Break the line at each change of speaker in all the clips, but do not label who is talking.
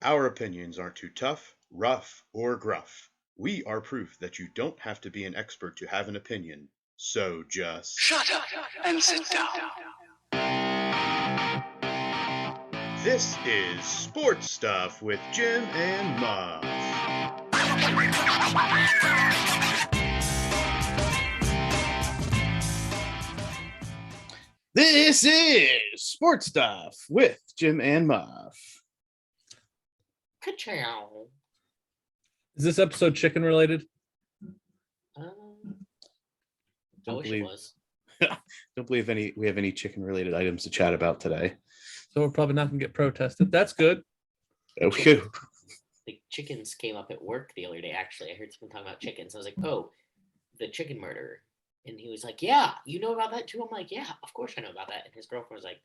Our opinions aren't too tough, rough, or gruff. We are proof that you don't have to be an expert to have an opinion. So just
Shut up and sit down.
This is Sports Stuff with Jim and Muff. This is Sports Stuff with Jim and Muff.
Ka-chow.
Is this episode chicken related?
I wish it was.
Don't believe we have any chicken related items to chat about today.
So we're probably not going to get protested. That's good.
Okay.
The chickens came up at work the other day, actually. I heard someone talking about chickens. I was like, oh, the chicken murderer. And he was like, yeah, you know about that too? I'm like, yeah, of course I know about that. And his girlfriend was like,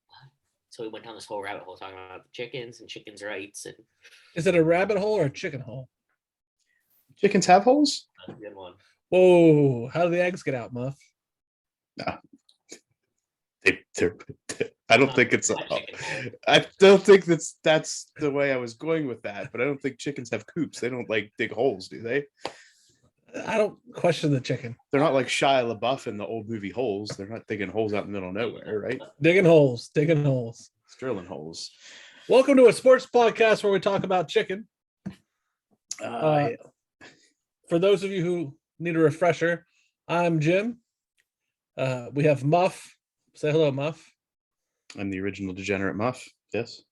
what? So we went down this whole rabbit hole talking about the chickens and chickens' rights. And
Is it a rabbit hole or a chicken hole?
Chickens have holes?
that's a good one.
Whoa, how do the eggs get out, Muff?
No. I don't think it's.
That chicken hole.
I don't think that's the way I was going with that. But I don't think chickens have coops. They don't like dig holes, do they?
I don't question the chicken.
They're not like Shia LaBeouf in the old movie Holes. They're not digging holes out in the middle of nowhere, right?
Digging holes, digging holes.
It's drilling holes.
Welcome to a sports podcast where we talk about chicken.
Yeah.
For those of you who need a refresher, I'm Jim. We have Muff. Say hello, Muff.
I'm the original degenerate Muff. Yes.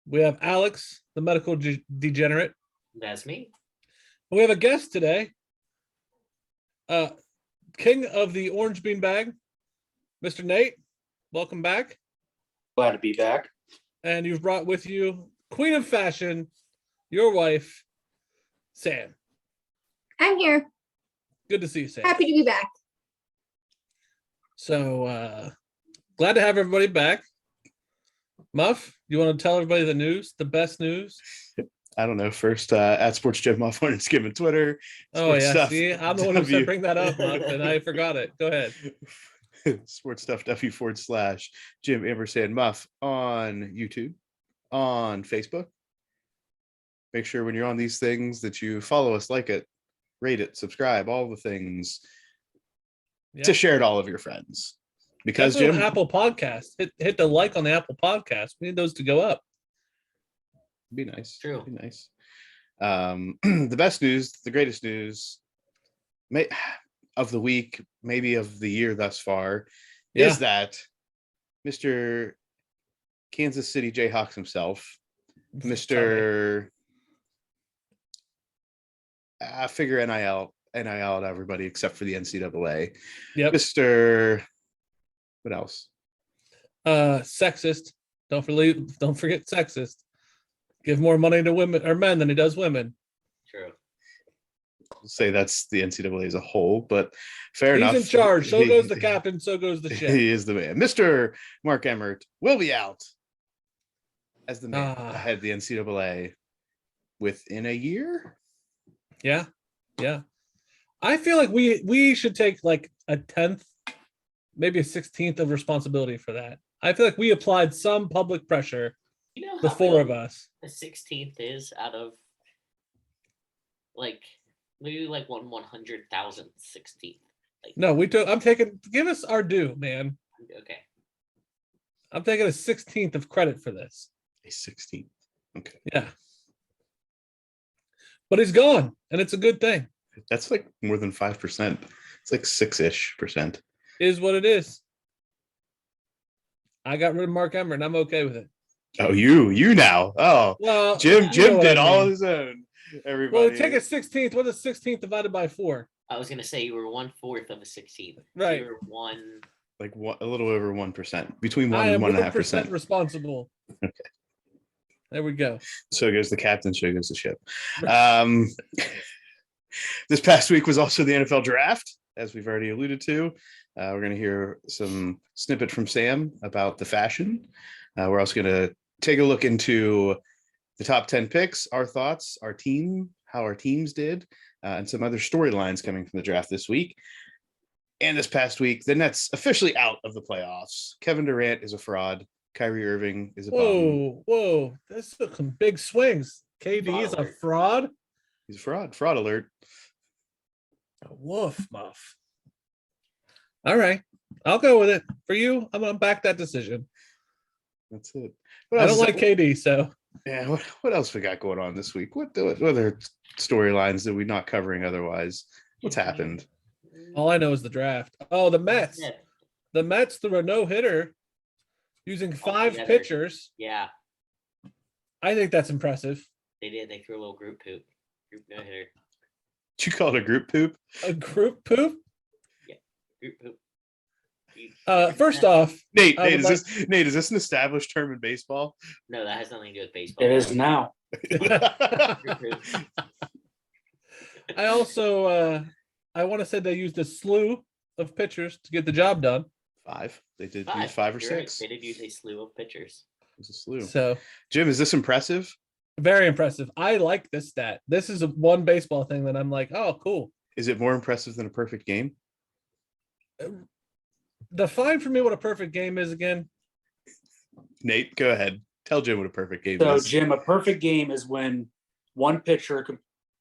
We have Alex, the medical degenerate.
That's me.
We have a guest today. King of the orange bean bag, Mr. Nate. Welcome back.
Glad to be back.
And you've brought with you Queen of Fashion, your wife, Sam.
I'm here.
Good to see you, Sam.
Happy to be back.
So glad to have everybody back. Muff, you want to tell everybody the news, the best news?
I don't know. First, at Sports Jim Muff on Instagram and Twitter.
Oh, yeah.
Stuff,
See, I'm the one who said bring that up, Muff, and I forgot it. Go ahead.
Sports Stuff W/Jim Ampersand Muff on YouTube, on Facebook. Make sure when you're on these things that you follow us, like it, rate it, subscribe, all the things.
Yeah.
To share it all of your friends. Because
Jim,
Jim,
Apple Podcast. Hit the like on the Apple Podcast. We need those to go up.
be nice.
True.
Be nice. The best news, the greatest news of the week, maybe of the year thus far, is that Mr. Kansas City Jayhawks himself, Mr. Figure NIL to everybody except for the NCAA.
Yep.
Mr. What else?
Sexist. Don't forget sexist. Give more money to women or men than he does women.
True.
I'll say that's the NCAA as a whole, but fair enough.
He's in charge. So goes the captain. So goes the ship.
He is the man. Mr. Mark Emmert will be out as the man ahead of the NCAA within a year.
Yeah. I feel like we should take like a 10th, maybe a 16th of responsibility for that. I feel like we applied some public pressure.
You know
the
how
four of us.
The 16th is out of like maybe like 1/100,000 16th. Like,
no, give us our due, man.
Okay.
I'm taking a 16th of credit for this.
A 16th. Okay.
Yeah. But he's gone, and it's a good thing.
That's like more than 5%. It's like 6-ish%.
Is what it is. I got rid of Mark Emmert, and I'm okay with it.
Oh, you now. Oh,
well,
Jim did all his own. Everybody.
Well, take a 16th. What is 16th divided by 4?
I was gonna say you were 1/4 of a 16th.
Right.
You were one.
Like a little over 1%, between 1
I
and
am
1.5%
responsible.
Okay.
There we go.
So goes the captain. So goes the ship. This past week was also the NFL draft, as we've already alluded to. We're going to hear some snippet from Sam about the fashion. We're also going to take a look into the top 10 picks, our thoughts, our team, how our teams did, and some other storylines coming from the draft this week. And this past week, the Nets officially out of the playoffs. Kevin Durant is a fraud. Kyrie Irving is a bum.
Whoa. This took some big swings. KD is a
alert.
fraud.
He's a fraud. Fraud alert.
Woof, Muff. All right. I'll go with it. For you, I'm going to back that decision.
That's it.
I don't like KD, so.
Yeah. What else we got going on this week? What other storylines that we're not covering otherwise? What's happened?
All I know is the draft. Oh, the Mets.
Yeah.
The Mets threw a no-hitter using 5
Altogether.
pitchers.
Yeah,
I think that's impressive.
they did. They threw a little group poop. Group no hitter.
Did you call it a group poop?
A group poop?
Group poop.
First off,
Nate,
I
Nate,
would
is this an established term in baseball?
No, that has nothing to do with baseball.
It is now.
Group poop.
I also I want to say they used a slew of pitchers to get the job done.
5. They did use 5 or
You're right.
6.
They did use a slew of pitchers.
It was a slew.
So
Jim, is this impressive?
very impressive. I like this stat. This is one baseball thing that I'm like, oh, cool.
Is it more impressive than a perfect game?
Define for me what a perfect game is again.
Nate, go ahead. Tell Jim what a perfect game
So,
is.
Jim, a perfect game is when one pitcher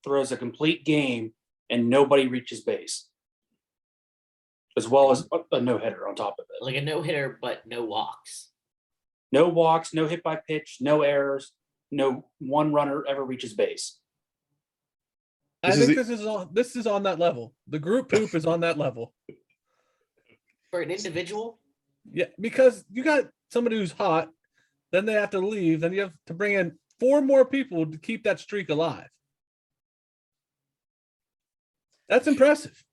throws a complete game and nobody reaches base, as well as a no-hitter on top of it.
Like a no hitter, but no walks.
No walks, no hit by pitch, no errors, no one runner ever reaches base.
I
This is
think this is on that level. The group poop is on that level.
For an individual,
Yeah, because you got somebody who's hot, then they have to leave, then you have to bring in 4 more people to keep that streak alive. That's impressive.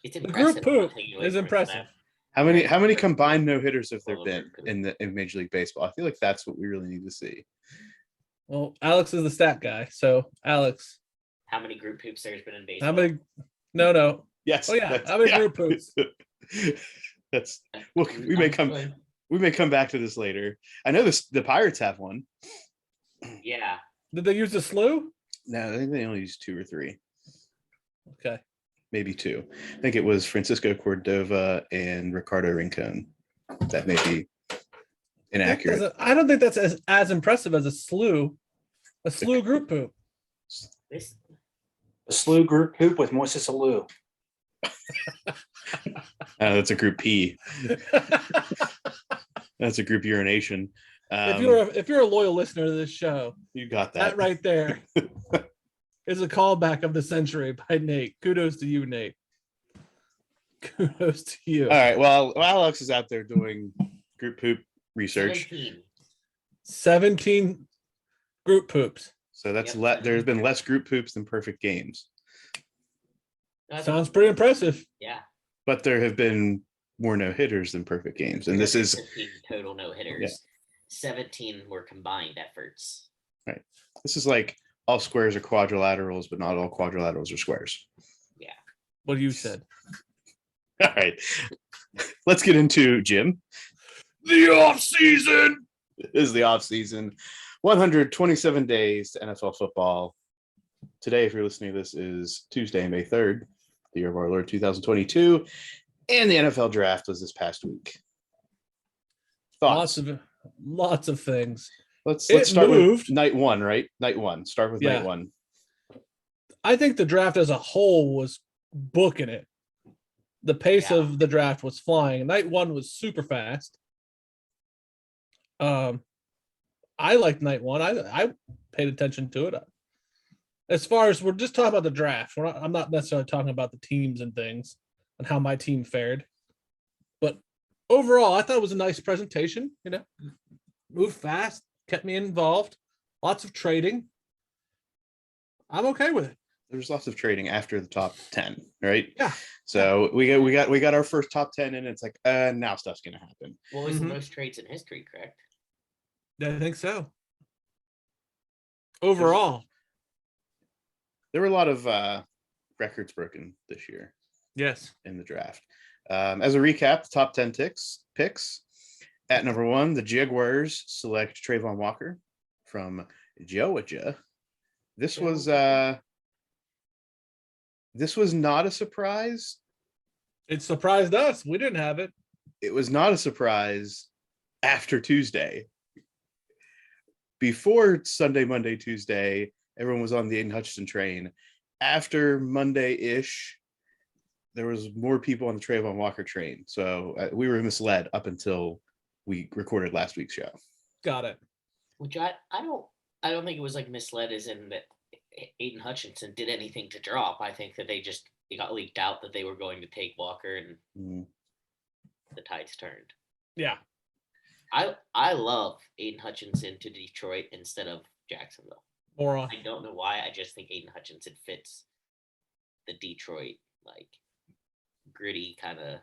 it's
The
impressive.
group
I'm not
poop
taking away
is
from it,
impressive.
How many combined no hitters have there
Well,
been in Major League Baseball? I feel like that's what we really need to see.
Well, Alex is the stat guy. So, Alex,
How many group poops there's been in baseball?
how many? No.
Yes.
Oh, yeah.
that's-
How many
yeah.
group poops?
That's we may come back to this later. I know the Pirates have one.
Yeah.
Did they use a slew?
No, I think they only use 2 or 3,
Okay.
maybe 2. I think it was Francisco Cordova and Ricardo Rincon. That may be inaccurate.
I don't think that's as impressive as a slew group poop.
This
A slew group poop with Moises Alou.
That's a group P. That's a group urination.
If you're a loyal listener to this show,
You got
that
that
right there is a callback of the century by Nate. Kudos to you, Nate. Kudos to you.
All right. Well, Alex is out there doing group poop research.
17.
17 group poops.
So that's
Yep.
there's been less group poops than perfect games,
That's-
Sounds pretty impressive.
Yeah.
but there have been more no hitters than perfect games, and this is
15 total no hitters. 17 were combined efforts.
like all squares are quadrilaterals, but not all quadrilaterals are squares.
What you said.
All right, let's get into Jim. The off season is the off season. 127 days to NFL football. Today, if you're listening to this, is Tuesday, May 3rd, the year of our Lord 2022, and the NFL draft was this past week. Thoughts?
Lots of things.
Let's
It
start
moved.
with night one, right? Night one. Start with
Yeah.
night one.
I think the draft as a whole was booking it. The pace
Yeah.
of the draft was flying. Night 1 was super fast. I liked night 1. I paid attention to it. As far as we're just talking about the draft, I'm not necessarily talking about the teams and things and how my team fared. But overall, I thought it was a nice presentation. Moved fast, kept me involved, lots of trading. I'm okay with it.
There's lots of trading after the top 10, right?
Yeah.
So we got our first top 10 in. It's like now stuff's gonna happen.
What was the
Mhm.
most trades in history, correct?
I think so. Overall,
There were a lot of records broken this year
yes.
in the draft. As a recap, the top 10 picks. At number 1, the Jaguars select Trayvon Walker from Georgia. This was not a surprise.
It surprised us. We didn't have it.
It was not a surprise after Tuesday. Before Sunday, Monday, Tuesday, everyone was on the Aiden Hutchinson train. After Monday-ish, there was more people on the Trayvon Walker train. So we were misled up until we recorded last week's show.
Got it.
Which I don't think it was like misled as in that Aiden Hutchinson did anything to drop. I think that it got leaked out that they were going to take Walker and the tides turned.
Yeah.
I love Aiden Hutchinson to Detroit instead of Jacksonville.
More on.
I don't know why. I just think Aiden Hutchinson fits the Detroit like gritty kind of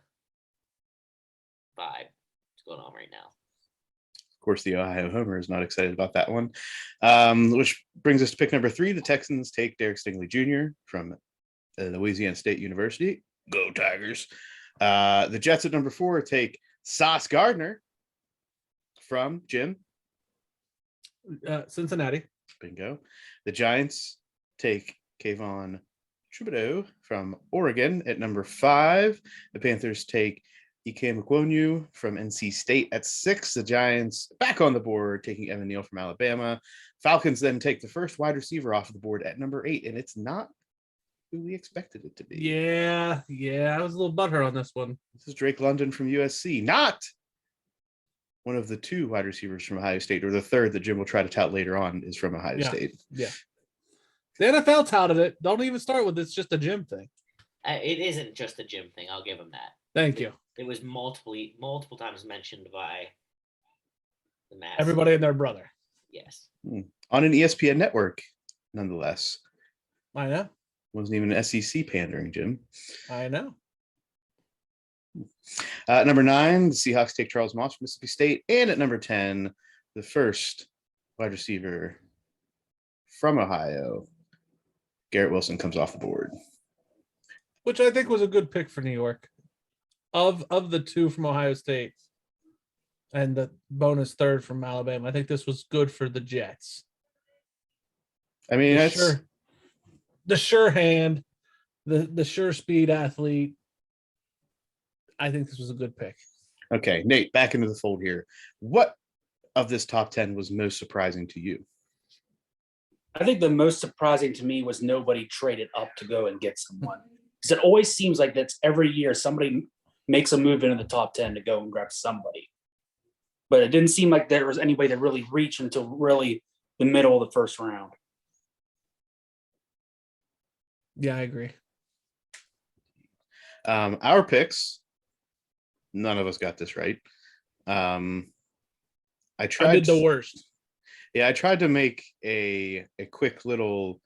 vibe that's going on right now.
Of course, the Ohio Homer is not excited about that one. Which brings us to pick number 3. The Texans take Derek Stingley Jr. from Louisiana State University. Go Tigers. The Jets at number 4 take Sauce Gardner from Jim.
Cincinnati.
Bingo. The Giants take Kayvon Thibodeau from Oregon at number 5. The Panthers take Ike Mukwonu from NC State at 6. The Giants back on the board, taking Evan Neal from Alabama. Falcons then take the first wide receiver off the board at number 8, and it's not who we expected it to be.
Yeah. I was a little butthurt on this one.
This is Drake London from USC, not one of the 2 wide receivers from Ohio State, or the third that Jim will try to tout later on is from Ohio State.
Yeah. The NFL touted it. Don't even start with it's just a Jim thing.
It isn't just a Jim thing. I'll give him that.
Thank you.
It was multiple times mentioned by the mass.
Everybody and their brother.
Yes.
On an ESPN network, nonetheless.
I know.
Wasn't even SEC pandering, Jim.
I know.
Number 9, the Seahawks take Charles Moss from Mississippi State. And at number 10, the first wide receiver from Ohio, Garrett Wilson, comes off the board.
Which I think was a good pick for New York. Of the 2 from Ohio State and the bonus third from Alabama, I think this was good for the Jets.
I mean,
the sure hand, the sure speed athlete. I think this was a good pick.
Okay, Nate, back into the fold here. What of this top 10 was most surprising to you?
I think the most surprising to me was nobody traded up to go and get someone. Because it always seems like that's every year somebody makes a move into the top 10 to go and grab somebody. But it didn't seem like there was anybody that really reached until really the middle of the first round.
Yeah, I agree.
Our picks, none of us got this right. I
did the worst.
Yeah, I tried to make a quick little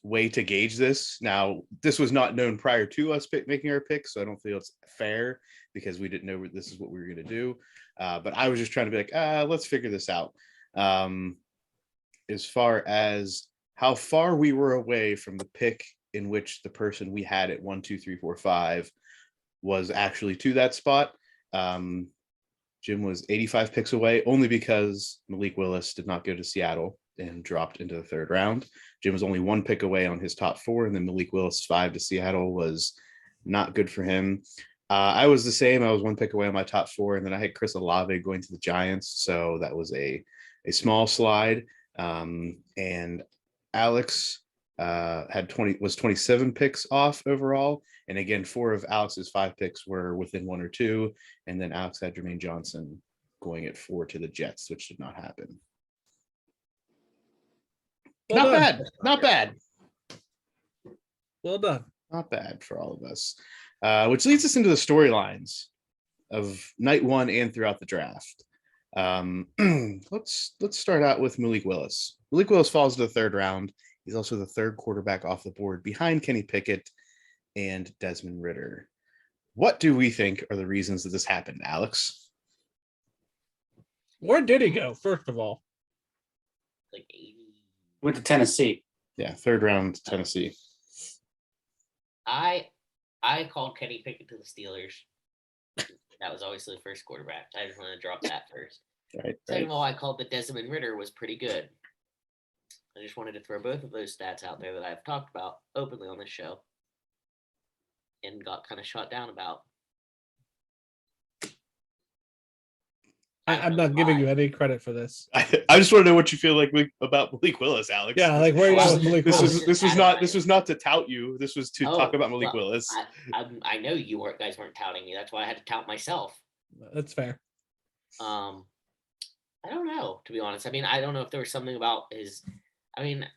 way to gauge this. Now, this was not known prior to us making our picks, so I don't feel it's fair because we didn't know this is what we were going to do. But I was just trying to be like, let's figure this out. As far as how far we were away from the pick in which the person we had at 1, 2, 3, 4, 5 was actually to that spot. Jim was 85 picks away, only because Malik Willis did not go to Seattle and dropped into the 3rd round. Jim was only 1 pick away on his top 4, and then Malik Willis 5 to Seattle was not good for him. I was the same. I was 1 pick away on my top 4, and then I had Chris Olave going to the Giants, so that was a small slide. And Alex was 27 picks off overall. And again, 4 of Alex's 5 picks were within 1 or 2. And then Alex had Jermaine Johnson going at 4 to the Jets, which did not happen.
Well
Not
done.
bad. Not bad.
Well done.
Not bad for all of us. Which leads us into the storylines of night 1 and throughout the draft. Let's start out with Malik Willis. Malik Willis falls to the 3rd round. He's also the 3rd quarterback off the board behind Kenny Pickett and Desmond Ridder. What do we think are the reasons that this happened, Alex?
Where did he go, first of all?
Like 80.
Went to Tennessee.
Yeah, 3rd round Tennessee.
I called Kenny Pickett to the Steelers. That was obviously the first quarterback. I just want to drop that first.
Right.
Second of all, I called the Desmond Ridder was pretty good. I just wanted to throw both of those stats out there that I've talked about openly on this show and got kind of shot down about.
I'm not giving you any credit for this.
I just want to know what you feel like about Malik Willis, Alex.
Yeah, like where you at with Malik Willis?
This was not to tout you. This was to talk about Malik
well,
Willis.
I know you guys weren't touting me. That's why I had to tout myself.
That's fair.
I don't know, to be honest. I mean, I don't know if there was something about his. I mean,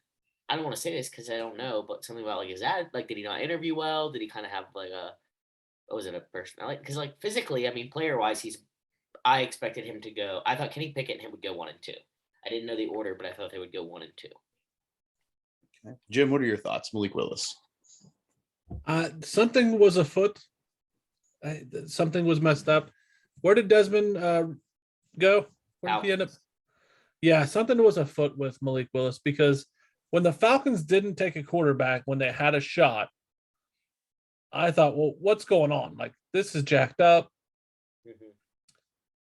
I don't want to say this because I don't know, but something about like his ad. Like, did he not interview well? Did he kind of have like a? What was it, a personality? Because like physically, I mean, player wise, I expected him to go. I thought Kenny Pickett and him would go 1 and 2. I didn't know the order, but I thought they would go 1 and 2.
Okay. Jim, what are your thoughts, Malik Willis?
Something was afoot. Something was messed up. Where did Desmond go? Where did he end up? Yeah, something was afoot with Malik Willis because when the Falcons didn't take a quarterback when they had a shot, I thought, well, what's going on? Like, this is jacked up.
Mm-hmm.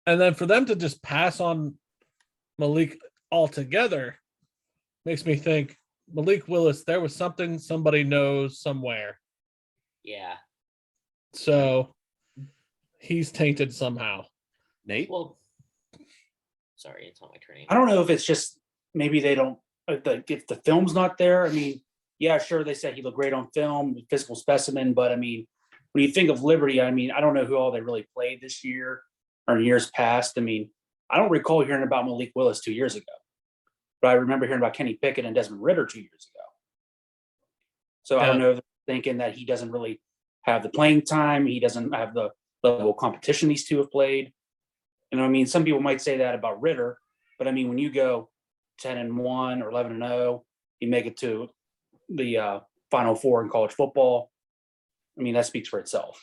And then for them to just pass on Malik altogether makes me think Malik Willis, there was something somebody knows somewhere.
Yeah.
So he's tainted somehow.
Nate?
Well, sorry, it's not my turn.
I don't know if it's just maybe they don't, if the film's not there. I mean, yeah, sure, they said he looked great on film, physical specimen, but I mean, when you think of Liberty, I mean, I don't know who all they really played this year or in years past. I mean, I don't recall hearing about Malik Willis 2 years ago, but I remember hearing about Kenny Pickett and Desmond Ridder 2 years ago. So I don't know if they're thinking that he doesn't really have the playing time. He doesn't have the level of competition these two have played. You know, I mean, some people might say that about Ridder, but I mean, when you go 10-1 or 11-0, you make it to the Final Four in college football. I mean, that speaks for itself.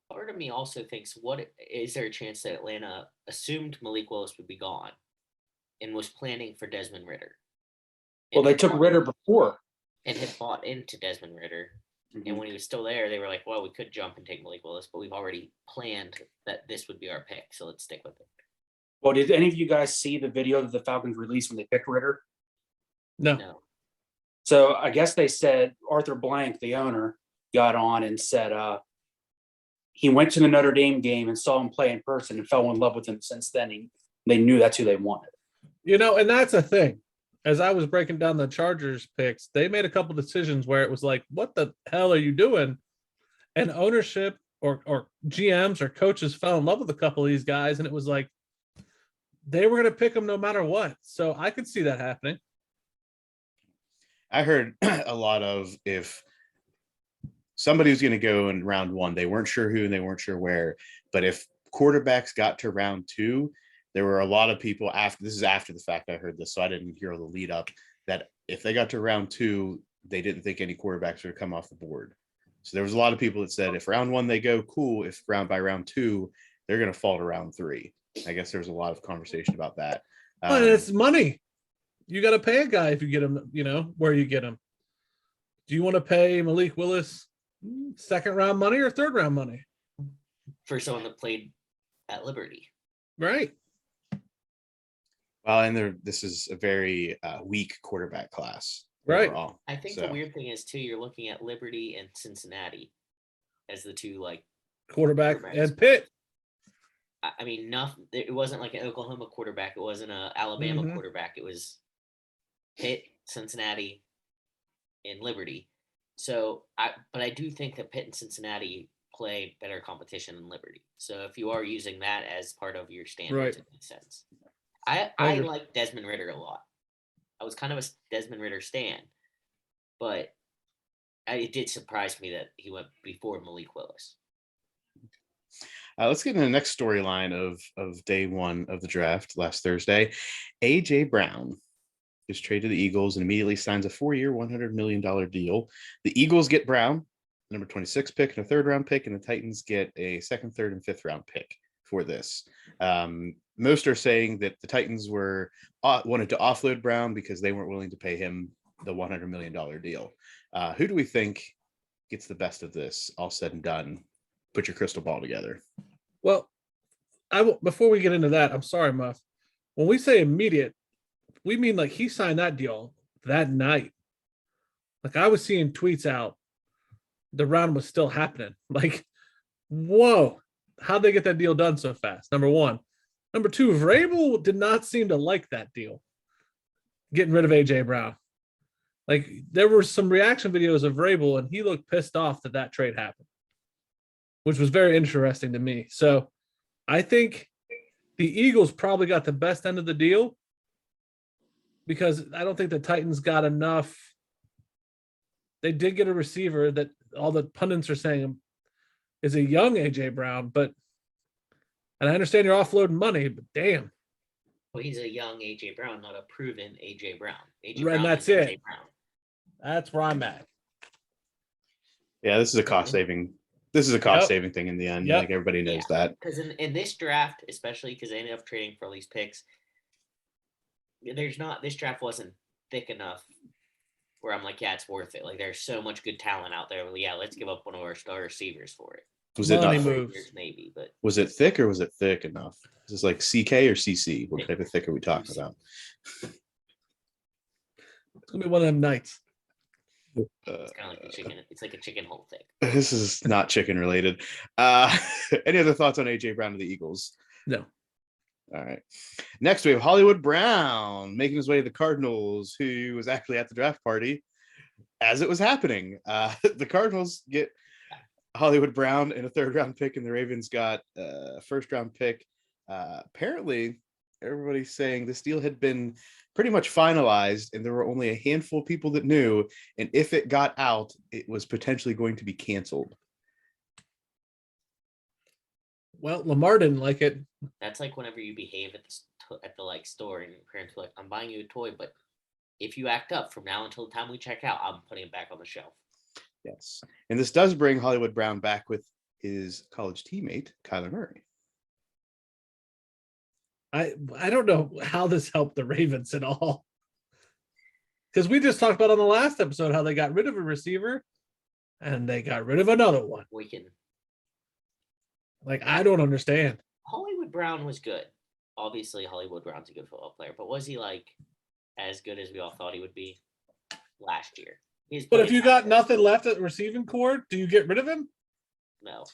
Part of me also thinks, what is there a chance that Atlanta assumed Malik Willis would be gone and was planning for Desmond Ridder?
Well, they took Ridder before.
And had bought into Desmond Ridder. Mm-hmm. And when he was still there, they were like, well, we could jump and take Malik Willis, but we've already planned that this would be our pick, so let's stick with it.
Well, did any of you guys see the video that the Falcons released when they picked Ridder?
No.
So I guess they said Arthur Blank, the owner, got on and said he went to the Notre Dame game and saw him play in person and fell in love with him since then. They knew that's who they wanted.
You know, and that's a thing. As I was breaking down the Chargers picks, they made a couple decisions where it was like, what the hell are you doing? And ownership or GMs or coaches fell in love with a couple of these guys. And it was like, they were going to pick them no matter what. So I could see that happening.
I heard a lot of if somebody was going to go in round 1, they weren't sure who and they weren't sure where. But if quarterbacks got to round 2, there were a lot of people after the fact I heard this, so I didn't hear the lead up, that if they got to round 2, they didn't think any quarterbacks would come off the board. So there was a lot of people that said if round 1 they go, cool. If by round 2, they're going to fall to round 3. I guess there was a lot of conversation about that.
But it's money. You got to pay a guy if you get him, you know, where you get him. Do you want to pay Malik Willis second round money or third round money?
For someone that played at Liberty.
Right.
Well, and this is a very weak quarterback class.
Right.
Overall.
I think the weird thing is, too, you're looking at Liberty and Cincinnati as the two, like,
quarterbacks. And Pitt.
I mean, it wasn't like an Oklahoma quarterback. It wasn't an Alabama quarterback. It was Pitt, Cincinnati, and Liberty. So, but I do think that Pitt and Cincinnati play better competition than Liberty. So if you are using that as part of your standards, it makes sense. I like Desmond Ridder a lot. I was kind of a Desmond Ridder stan, but it did surprise me that he went before Malik Willis.
Let's get into the next storyline of day 1 of the draft last Thursday. A.J. Brown is traded to the Eagles and immediately signs a 4-year, $100 million deal. The Eagles get Brown, number 26 pick and a 3rd round pick, and the Titans get a 2nd, 3rd, and 5th round pick for this. Most are saying that the Titans wanted to offload Brown because they weren't willing to pay him the $100 million deal. Who do we think gets the best of this, all said and done? Put your crystal ball together.
Well, before we get into that, I'm sorry, Muff. When we say immediate, we mean like he signed that deal that night. Like I was seeing tweets out, the round was still happening. Like, whoa, how'd they get that deal done so fast? Number one. Number two, Vrabel did not seem to like that deal. Getting rid of AJ Brown. Like there were some reaction videos of Vrabel, and he looked pissed off that that trade happened, which was very interesting to me. So I think the Eagles probably got the best end of the deal because I don't think the Titans got enough. They did get a receiver that all the pundits are saying is a young AJ Brown, and I understand you're offloading money, but damn.
Well, he's a young AJ Brown, not a proven AJ Brown. AJ
Right,
Brown
and that's
is
it.
AJ Brown.
That's where I'm at.
Yeah, this is a cost saving. This is a cost saving thing in the end.
Yep.
Like everybody knows that.
Because in this draft, especially because they ended up trading for all these picks, this draft wasn't thick enough where I'm like, yeah, it's worth it. Like there's so much good talent out there. Yeah, let's give up one of our star receivers for it.
Was it
Money
not?
moves.
Maybe, but
Was it thick or was it thick enough? Is this like CK or CC? What type of thick are we talking about?
It's gonna be one of them nights.
it's kind of like the chicken. It's like a chicken whole thing.
This is not chicken related. Any other thoughts on AJ Brown to the Eagles?
No.
All right. Next, we have Hollywood Brown making his way to the Cardinals, who was actually at the draft party as it was happening. The Cardinals get Hollywood Brown and a third-round pick, and the Ravens got a first-round pick. Apparently, everybody's saying this deal had been pretty much finalized, and there were only a handful of people that knew, and if it got out, it was potentially going to be canceled.
Well, Lamar didn't like it.
That's like whenever you behave at the like store and your parents are like, I'm buying you a toy, but if you act up from now until the time we check out, I'm putting it back on the shelf.
Yes. And this does bring Hollywood Brown back with his college teammate, Kyler Murray.
I don't know how this helped the Ravens at all. Because we just talked about on the last episode how they got rid of a receiver and they got rid of another one. Like, I don't understand.
Hollywood Brown was good. Obviously, Hollywood Brown's a good football player, but was he like as good as we all thought he would be last year?
But if you got nothing left at receiving core, do you get rid of him?
No.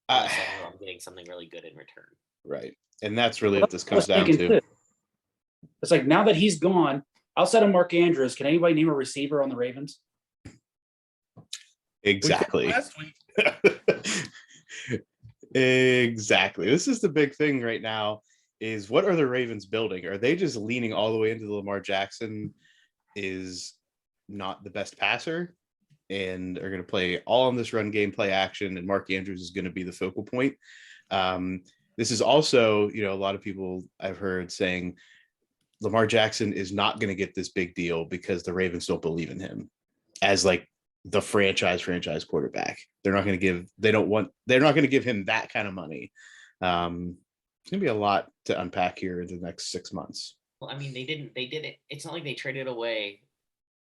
Unless I'm getting something really good in return.
Right. And that's really what this comes down to.
Too. It's like now that he's gone, outside of Mark Andrews, can anybody name a receiver on the Ravens?
Exactly. Exactly. This is the big thing right now is what are the Ravens building? Are they just leaning all the way into the Lamar Jackson is not the best passer and are going to play all on this run game, play action, and Mark Andrews is going to be the focal point. This is also, a lot of people I've heard saying Lamar Jackson is not going to get this big deal because the Ravens don't believe in him as like the franchise quarterback. They're not going to give him that kind of money. It's going to be a lot to unpack here in the next 6 months.
Well, I mean, they didn't. It's not like they traded away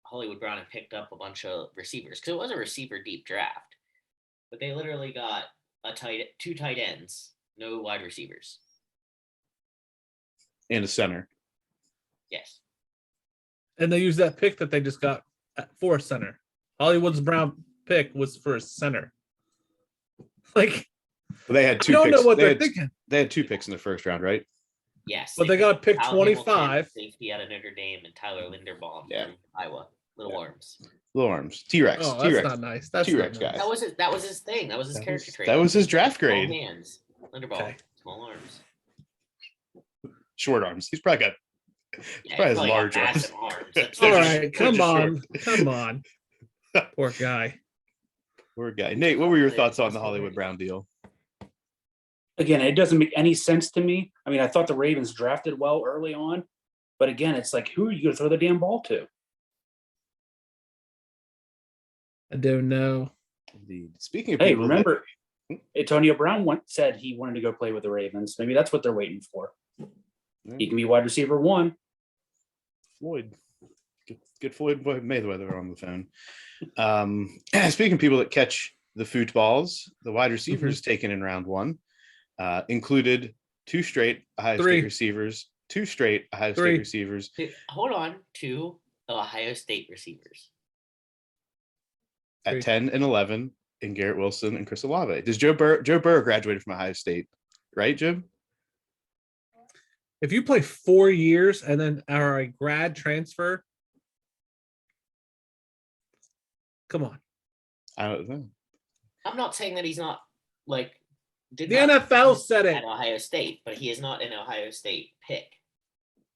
Hollywood Brown and picked up a bunch of receivers because it was a receiver deep draft, but they literally got two tight ends, no wide receivers,
and a center.
Yes.
And they used that pick that they just got for a center. Hollywood's Brown pick was for a center. Like,
well, they had two.
I don't
picks.
know what they're thinking.
They had 2 picks in the first round, right?
Yes.
But they got pick 25.
Safety out of Notre Dame and Tyler Linderbaum from Iowa. Little arms.
T-Rex.
Oh, that's
T-Rex.
not nice. That's
T-Rex
not nice.
guy.
That was his thing. That was his character trait.
That was his draft grade.
Small hands. Linderbaum. Small arms.
Short arms. He's probably got probably large arms.
All right, come on. Poor guy.
Nate, what were your thoughts on the Hollywood Brown deal?
Again, it doesn't make any sense to me. I mean, I thought the Ravens drafted well early on, but again, it's like, who are you going to throw the damn ball to?
I don't know.
Indeed. Speaking of
hey,
people,
remember, Antonio Brown said he wanted to go play with the Ravens. Maybe that's what they're waiting for. He can be wide receiver 1.
Floyd. Get Floyd Mayweather on the phone. Speaking of people that catch the footballs, the wide receivers taken in round 1 included 2 straight Ohio State receivers. 2 straight Ohio State receivers.
Hold on, 2 Ohio State receivers.
At 10 and 11 in Garrett Wilson and Chris Olave. Does Joe Burrow graduated from Ohio State, right, Jim?
If you play 4 years and then are a grad transfer, come on.
I don't know.
I'm not saying that he's not like
The NFL said
at
it.
Ohio State, but he is not an Ohio State pick.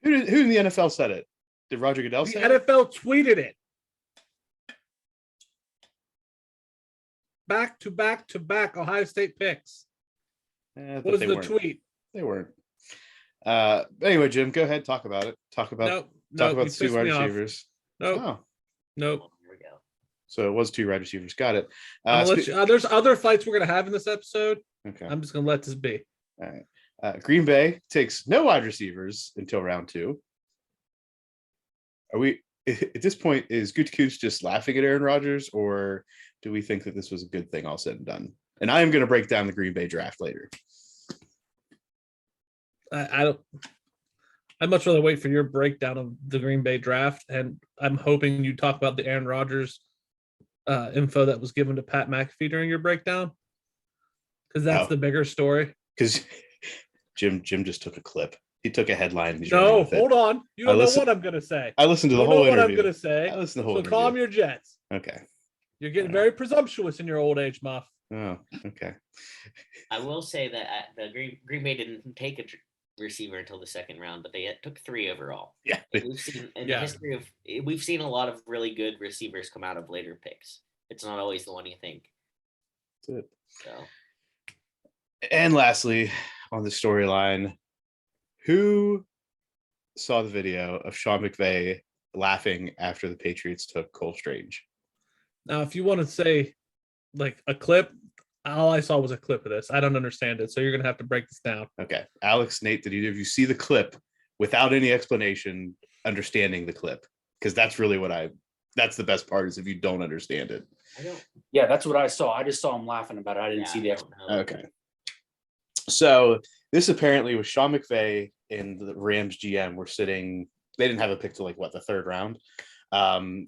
Who in the NFL said it? Did Roger Goodell
The
say it?
NFL tweeted it. Back to back to back Ohio State picks.
But
What was
they
the
weren't.
tweet?
They weren't. Anyway, Jim, go ahead. Talk about it. Talk about
No,
the two wide receivers.
No,
Oh,
no.
Here we go.
so it was 2 wide receivers. Got it.
There's other fights we're gonna have in this episode.
Okay.
I'm just gonna let this be.
All right. Green Bay takes no wide receivers until round 2. Are we at this point? Is Gutekunst just laughing at Aaron Rodgers, or do we think that this was a good thing all said and done? And I am going to break down the Green Bay draft later.
I don't. I'd much rather wait for your breakdown of the Green Bay draft, and I'm hoping you talk about the Aaron Rodgers info that was given to Pat McAfee during your breakdown, because that's the bigger story.
Because Jim just took a clip. He took a headline. He's running
No,
with it.
hold on. You don't know what I'm gonna say.
I listened to
You
the
don't know
whole
what I'm
interview.
gonna say.
I listened to the whole
So
interview.
calm your jets.
Okay.
You're getting very presumptuous in your old age, Muff.
Oh, okay.
I will say that the Green Bay didn't take a receiver until the 2nd round, but they took 3 overall.
Yeah.
We've seen in the history of we've seen a lot of really good receivers come out of later picks. It's not always the one you think.
That's it.
So,
And lastly, on the storyline, who saw the video of Sean McVay laughing after the Patriots took Cole Strange?
Now, if you want to say like a clip, all I saw was a clip of this. I don't understand it, so you're gonna have to break this down.
Okay, Alex, Nate, did either of you see the clip without any explanation, understanding the clip? Because that's really that's the best part, is if you don't understand it.
I don't.
Yeah, that's what I saw. I just saw him laughing about it. I didn't see the
I
explanation.
don't know.
Okay. So this apparently was Sean McVay and the Rams GM were sitting. They didn't have a pick till like the 3rd round.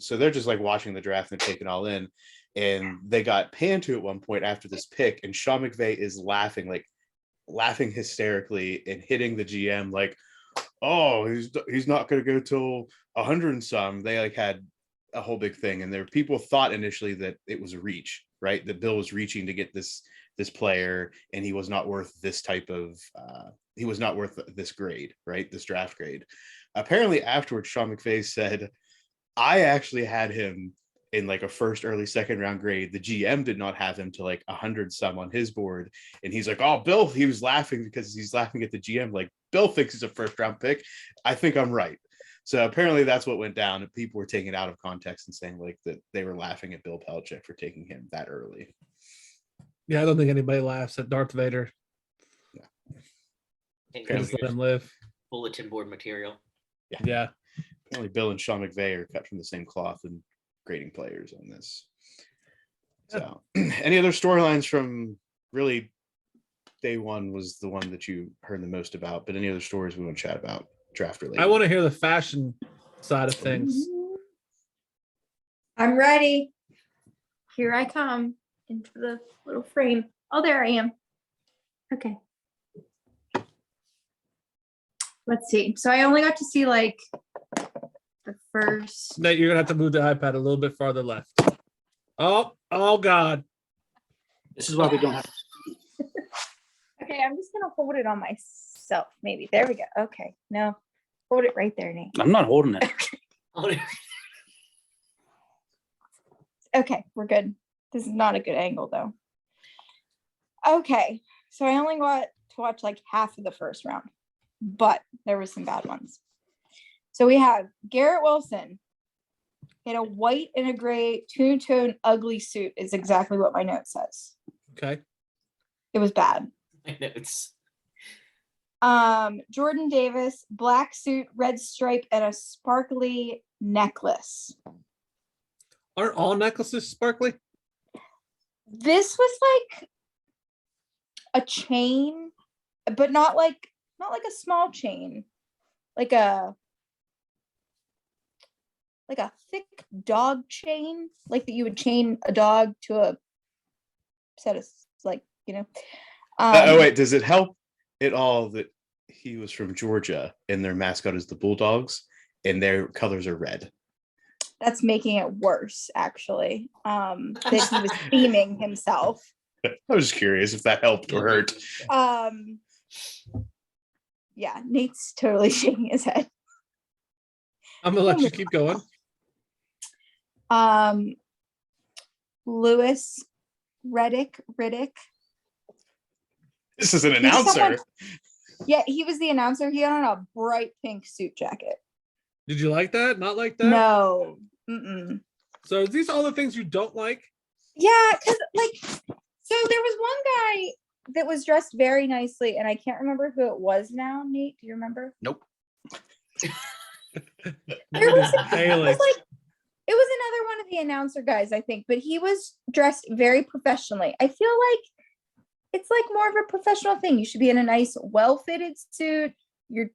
So they're just like watching the draft and taking it all in. And they got panned to at one point after this pick, and Sean McVay is laughing hysterically and hitting the GM like, "Oh, he's not going to go till 100 and some." They like had a whole big thing, and people thought initially that it was a reach, right? That Bill was reaching to get this player, and he was not worth this type of he was not worth this grade, right? This draft grade. Apparently afterwards, Sean McVay said, "I actually had him in like a 1st, early 2nd round grade. The GM did not have him to like 100 some on his board." And he's like, "Oh, Bill," he was laughing because he's laughing at the GM. Like, "Bill thinks he's a 1st round pick. I think I'm right." So apparently that's what went down, and people were taking it out of context and saying like that they were laughing at Bill Belichick for taking him that early.
Yeah, I don't think anybody laughs at Darth Vader.
I think
Just let him live.
bulletin board material.
Yeah.
Apparently Bill and Sean McVay are cut from the same cloth and grading players on this. So any other storylines from really day one was the one that you heard the most about, but any other stories we want to chat about draft related?
I want to hear the fashion side of things.
I'm ready. Here I come into the little frame. Oh, there I am. Okay. Let's see. So I only got to see like the first.
Nate, you're gonna have to move the iPad a little bit farther left. Oh God.
This is why we don't have.
Okay, I'm just gonna hold it on myself. Maybe there we go. Okay, no, hold it right there, Nate.
I'm not holding it.
Okay, we're good. This is not a good angle though. Okay, so I only got to watch like half of the 1st round, but there was some bad ones. So we have Garrett Wilson in a white and a gray two-tone ugly suit is exactly what my note says.
Okay.
It was bad.
My notes.
Jordan Davis, black suit, red stripe, and a sparkly necklace.
Aren't all necklaces sparkly?
This was like a chain, but not like a small chain, like a thick dog chain, like that you would chain a dog to a set of, like, you know.
Oh wait, does it help at all that He was from Georgia, and their mascot is the Bulldogs, and their colors are red.
That's making it worse, actually. That he was theming himself.
I was just curious if that helped or hurt.
Yeah, Nate's totally shaking his head.
I'm gonna let you keep going.
Lewis Riddick.
This is an
He's
announcer.
someone- Yeah, he was the announcer. He had on a bright pink suit jacket.
Did you like that? Not like that?
No. Mm-mm.
So is these all the things you don't like?
Yeah, because so there was one guy that was dressed very nicely, and I can't remember who it was now. Nate, do you remember?
Nope.
There was,
Haley.
it was another one of the announcer guys, I think, but he was dressed very professionally. I feel like it's like more of a professional thing. You should be in a nice, well-fitted suit. Your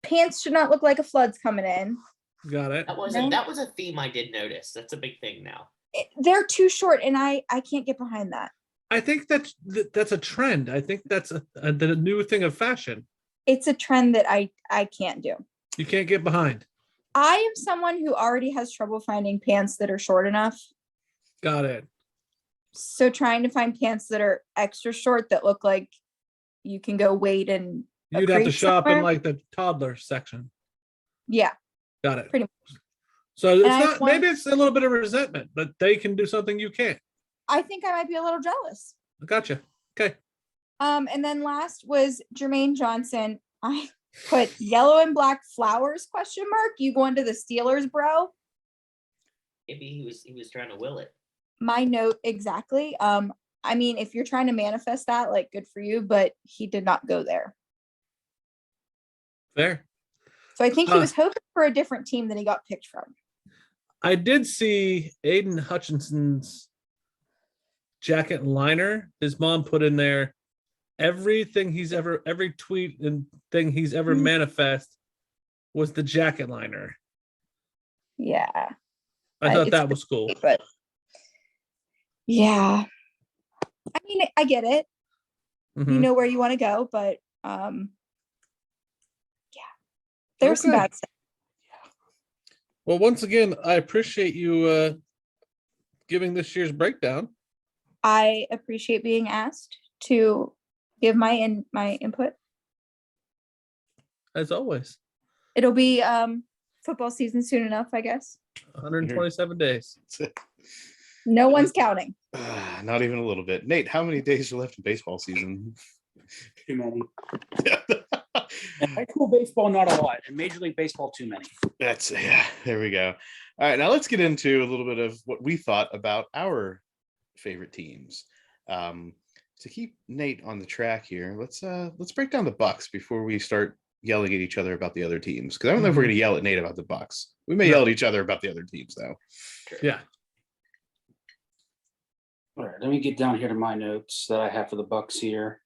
pants should not look like a flood's coming in.
Got it.
That was a theme I did notice. That's a big thing now.
They're too short, and I can't get behind that.
I think that's a trend. I think that's the new thing of fashion.
It's a trend that I can't do.
You can't get behind.
I am someone who already has trouble finding pants that are short enough.
Got it.
So trying to find pants that are extra short that look like you can go wait in. a
You'd have to
crate
shop in
somewhere.
like the toddler section.
Yeah,
Got it.
Pretty
much. So it's
And I
not.
want-
Maybe it's a little bit of resentment, but they can do something you can't.
I think I might be a little jealous.
Gotcha. Okay.
And then last was Jermaine Johnson. I put yellow and black flowers ? You going to the Steelers, bro?
Maybe he was trying to will it.
My note exactly. I mean, if you're trying to manifest that, like, good for you, but he did not go there.
Fair.
So I think he was hoping for a different team than he got picked from.
I did see Aiden Hutchinson's jacket and liner. His mom put in there every tweet and thing he's ever manifest was the jacket liner.
Yeah.
I thought
It's
that was cool.
But yeah, I mean, I get it. You
Mhm.
know where you want to go, but yeah, there's some
Okay.
bad stuff.
Well, once again, I appreciate you giving this year's breakdown.
I appreciate being asked to give my input.
As always.
It'll be football season soon enough, I guess.
127 days.
No one's counting.
Not even a little bit. Nate, how many days are left in baseball season?
Too many. In high school baseball, not a lot. In Major League Baseball, too many.
There we go. All right, now let's get into a little bit of what we thought about our favorite teams. To keep Nate on the track here, let's break down the Bucks before we start yelling at each other about the other teams. Because I don't know if we're going to yell at Nate about the Bucks. We may yell at each other about the other teams, though.
Yeah.
All right, let me get down here to my notes that I have for the Bucks here.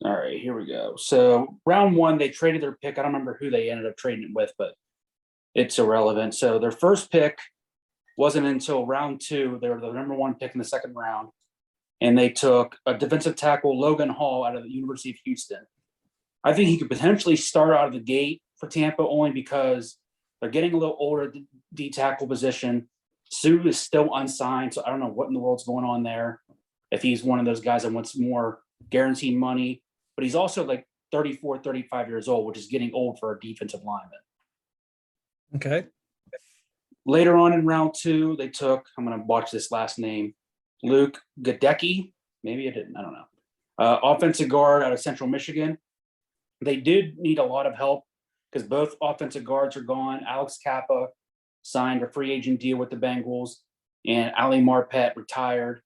All right, here we go. So round one, they traded their pick. I don't remember who they ended up trading it with, but it's irrelevant. So their first pick wasn't until round two. They were the number one pick in the second round. And they took a defensive tackle, Logan Hall, out of the University of Houston. I think he could potentially start out of the gate for Tampa only because they're getting a little older at the D tackle position. Sue is still unsigned, so I don't know what in the world's going on there. If he's one of those guys that wants more guaranteed money, but he's also like 34, 35 years old, which is getting old for a defensive lineman.
Okay.
Later on in round two, they took, I'm going to watch this last name, Luke Gadecki. Maybe I didn't, I don't know. Offensive guard out of Central Michigan. They did need a lot of help because both offensive guards are gone. Alex Kappa signed a free agent deal with the Bengals, and Ali Marpet retired.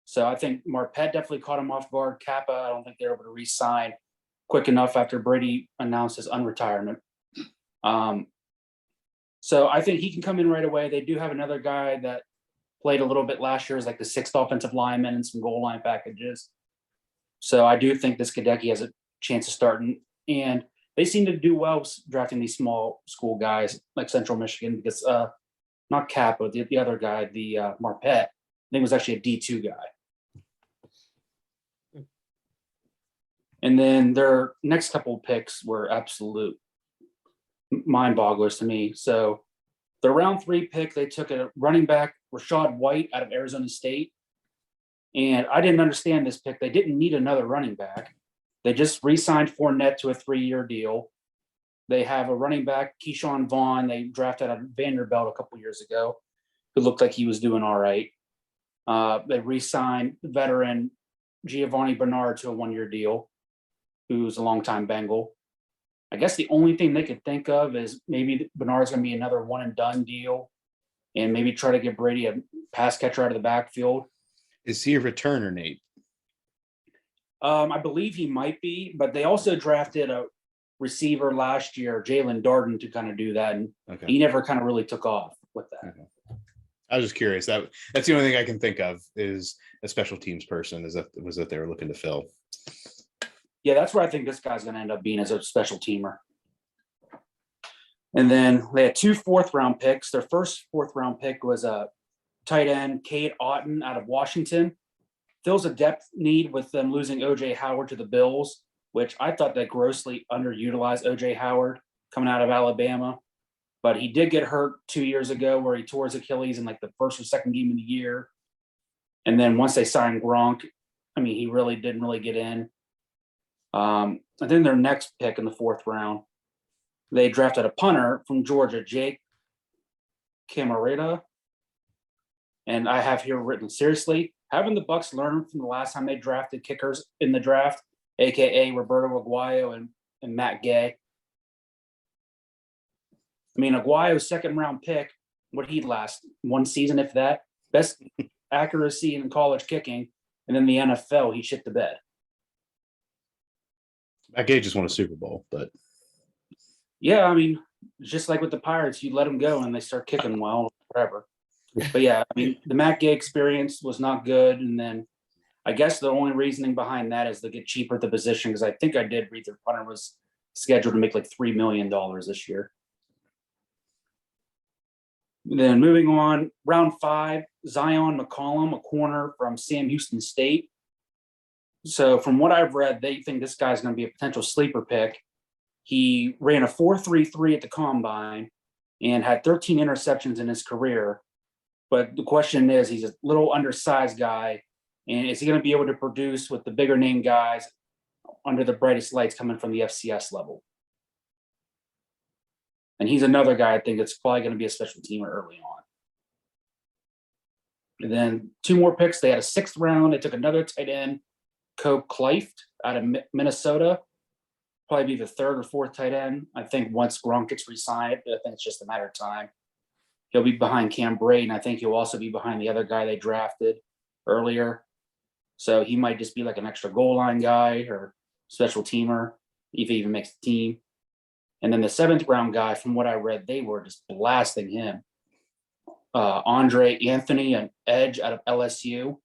So I think Marpet definitely caught him off guard. Kappa, I don't think they're able to re-sign quick enough after Brady announced his unretirement. So I think he can come in right away. They do have another guy that played a little bit last year as like the sixth offensive lineman and some goal line packages. So I do think this Gadecki has a chance of starting. And they seem to do well drafting these small school guys like Central Michigan because not Kappa, the other guy, the Marpet, I think was actually a D2 guy. And then their next couple of picks were absolute mind bogglers to me. So the round 3 pick, they took a running back, Rashad White, out of Arizona State. And I didn't understand this pick. They didn't need another running back. They just re-signed Fournette to a 3-year deal. They have a running back, Keyshawn Vaughn, they drafted out of Vanderbilt a couple years ago, who looked like he was doing all right. They re-signed veteran Giovanni Bernard to a 1-year deal, who's a longtime Bengal. I guess the only thing they could think of is maybe Bernard's going to be another one and done deal, and maybe try to get Brady a pass catcher out of the backfield.
Is he a returner, Nate?
I believe he might be, but they also drafted a receiver last year, Jalen Darden, to kind of do that, and
Okay.
he never kind of really took off with that.
Okay. I was just curious. That's the only thing I can think of is a special teams person. Was that they were looking to fill?
Yeah, that's where I think this guy's going to end up being as a special teamer. And then they had 2 4th-round picks. Their first 4th-round pick was a tight end, Cade Otton, out of Washington. Fills a depth need with them losing O.J. Howard to the Bills, which I thought they grossly underutilized O.J. Howard coming out of Alabama. But he did get hurt 2 years ago where he tore his Achilles in like the first or second game of the year. And then once they signed Gronk, I mean, he really didn't really get in. And then their next pick in the 4th round, they drafted a punter from Georgia, Jake Camarita. And I have here written, seriously, haven't the Bucs learned from the last time they drafted kickers in the draft, aka Roberto Aguayo and Matt Gay? I mean, Aguayo's 2nd-round pick, what he'd last 1 season, if that. Best accuracy in college kicking, and then the NFL, he shit the bed.
That Gage just won a Super Bowl, but
Yeah, I mean, just like with the Pirates, you let them go and they start kicking well, whatever. But yeah, I mean, the Matt Gay experience was not good. And then I guess the only reasoning behind that is to get cheaper at the position, because I think I did read their punter was scheduled to make like $3 million this year. Then moving on, round 5, Zion McCollum, a corner from Sam Houston State. So from what I've read, they think this guy's going to be a potential sleeper pick. He ran a 4.33 at the combine and had 13 interceptions in his career. But the question is, he's a little undersized guy, and is he going to be able to produce with the bigger name guys under the brightest lights coming from the FCS level? And he's another guy I think that's probably going to be a special teamer early on. And then 2 more picks. They had a 6th round. They took another tight end, Cope Clift, out of Minnesota. Probably be the 3rd or 4th tight end. I think once Gronk gets re-signed, I think it's just a matter of time. He'll be behind Cam Brayton. I think he'll also be behind the other guy they drafted earlier. So he might just be like an extra goal line guy or special teamer if he even makes the team. And then the 7th round guy, from what I read, they were just blasting him. Andre Anthony, an edge out of LSU.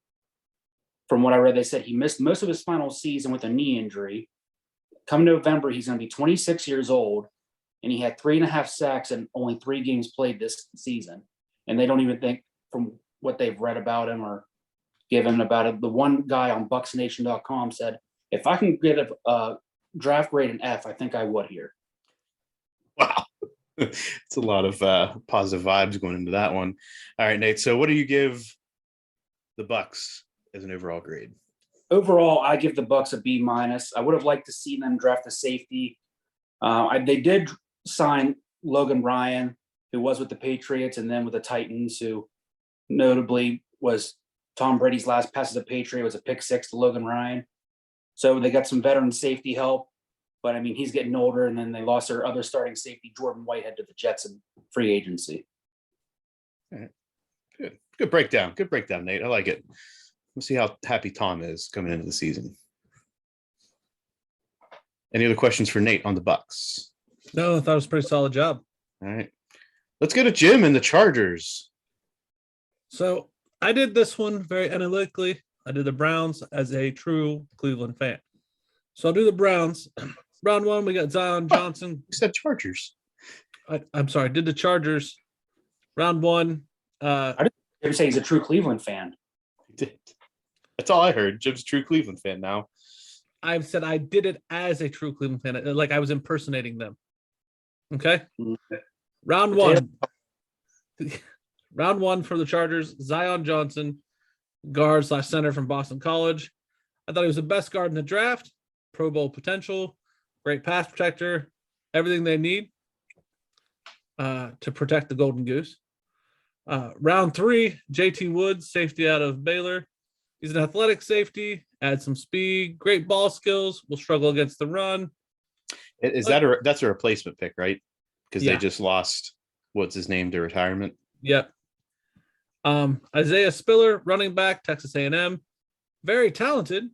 From what I read, they said he missed most of his final season with a knee injury. Come November, he's going to be 26 years old, and he had 3.5 sacks in only 3 games played this season. And they don't even think, from what they've read about him or given about it, the one guy on BucksNation.com said, if I can get a draft grade an F, I think I would here.
wow. It's a lot of positive vibes going into that one. All right, Nate. So what do you give the Bucs as an overall grade?
Overall, I give the Bucs a B-. I would have liked to see them draft a safety. They did sign Logan Ryan, who was with the Patriots and then with the Titans, who notably was Tom Brady's last pass as a Patriot was a pick 6 to Logan Ryan. So they got some veteran safety help. But, I mean, he's getting older, and then they lost their other starting safety, Jordan Whitehead, to the Jets in free agency.
All right. Good breakdown. Good breakdown, Nate. I like it. We'll see how happy Tom is coming into the season. Any other questions for Nate on the Bucs?
No, I thought it was a pretty solid job.
All right. Let's go to Jim and the Chargers.
So I did this one very analytically. I did the Browns as a true Cleveland fan. So I'll do the Browns. Round 1, we got Zion Johnson.
You said Chargers.
I'm sorry, I did the Chargers. Round 1.
Jim say he's a true Cleveland fan.
He did. That's all I heard. Jim's a true Cleveland fan now.
I've said I did it as a true Cleveland fan, like I was impersonating them. Okay. Round one. Round one for the Chargers, Zion Johnson, guard / center from Boston College. I thought he was the best guard in the draft, Pro Bowl potential, great pass protector, everything they need to protect the Golden Goose. Round three, JT Woods, safety out of Baylor. He's an athletic safety, adds some speed, great ball skills, will struggle against the run.
That's a replacement pick, right? Because
Yeah.
they just lost what's his name to retirement.
Yep. Isaiah Spiller, running back, Texas A&M, very talented,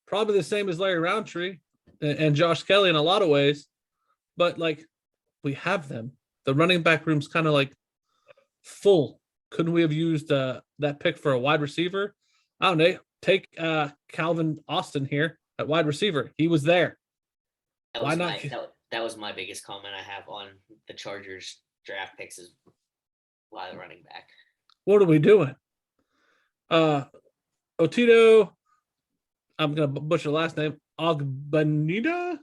probably the same as Larry Roundtree and Josh Kelly in a lot of ways, but like we have them. The running back room's kind of like full. Couldn't we have used that pick for a wide receiver? I don't know. Take Calvin Austin here at wide receiver. He was there. Why not?
That was my biggest comment I have on the Chargers draft picks is why the running back.
What are we doing? Otito, I'm going to butcher the last name, Ogbanida,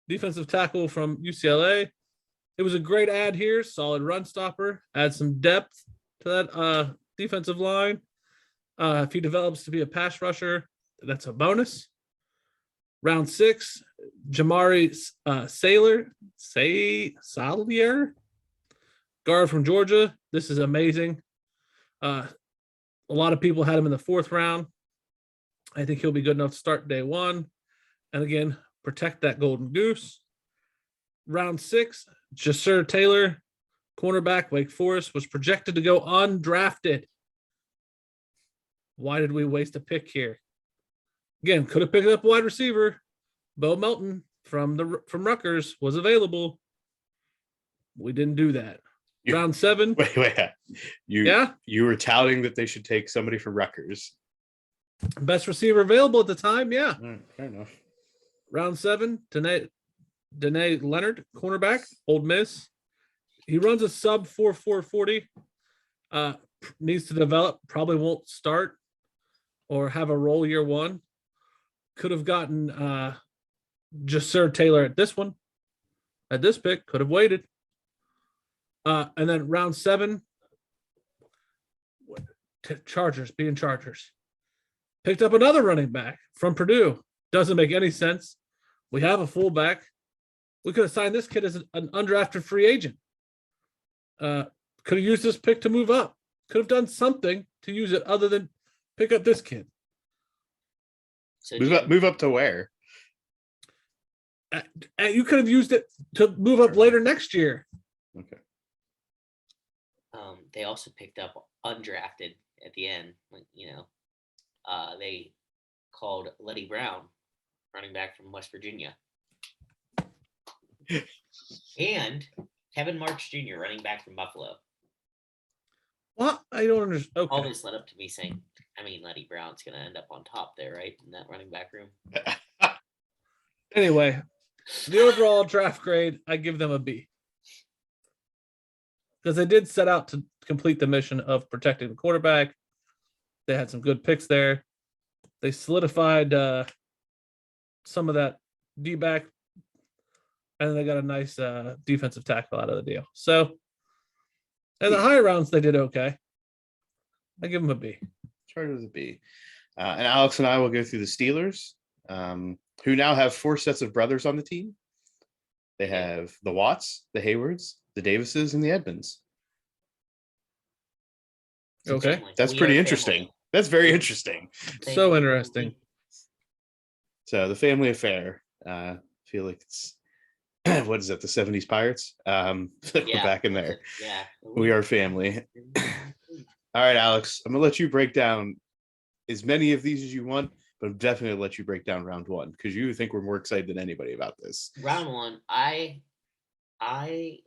defensive tackle from UCLA. It was a great ad here, solid run stopper, add some depth to that defensive line. If he develops to be a pass rusher, that's a bonus. Round 6, Jamari Salier, guard from Georgia. This is amazing. A lot of people had him in the 4th round. I think he'll be good enough to start day 1. And again, protect that Golden Goose. Round 6, Jasir Taylor, cornerback, Wake Forest, was projected to go undrafted. Why did we waste a pick here? Again, could have picked up a wide receiver. Bo Melton from Rutgers was available. We didn't do that. Round 7.
Wait. You were touting that they should take somebody from Rutgers.
Best receiver available at the time, yeah.
All right, fair enough.
Round 7, Danae Leonard, cornerback, Old Miss. He runs a sub 4.40. Needs to develop, probably won't start or have a role year 1. Could have gotten Jasir Taylor at this one. At this pick, could have waited. And then round 7, Chargers being Chargers. Picked up another running back from Purdue. Doesn't make any sense. We have a fullback. We could have signed this kid as an undrafted free agent. Could have used this pick to move up. Could have done something to use it other than pick up this kid.
So
Move up to where?
You could have used it to move up later next year.
Okay.
They also picked up undrafted at the end. They called Letty Brown, running back from West Virginia, and Kevin Marks Jr., running back from Buffalo.
What? I don't understand. Okay.
All this led up to me saying, Letty Brown's going to end up on top there, right? In that running back room.
Anyway, the overall draft grade, I give them a B. Because they did set out to complete the mission of protecting the quarterback. They had some good picks there. They solidified some of that D-back, and they got a nice defensive tackle out of the deal. So, in the higher rounds, they did okay. I give them a B.
Chargers a B. And Alex and I will go through the Steelers, who now have 4 sets of brothers on the team. They have the Watts, the Haywards, the Davises, and the Edmonds.
Okay.
Family.
That's
We
pretty
are
interesting.
family.
That's very interesting.
So interesting.
So the family affair, I feel like it's, what is that, the 70s Pirates? We're back in there.
Yeah.
We are family. All right, Alex, I'm going to let you break down as many of these as you want, but I'm definitely going to let you break down round 1 because you think we're more excited than anybody about this.
Round 1, I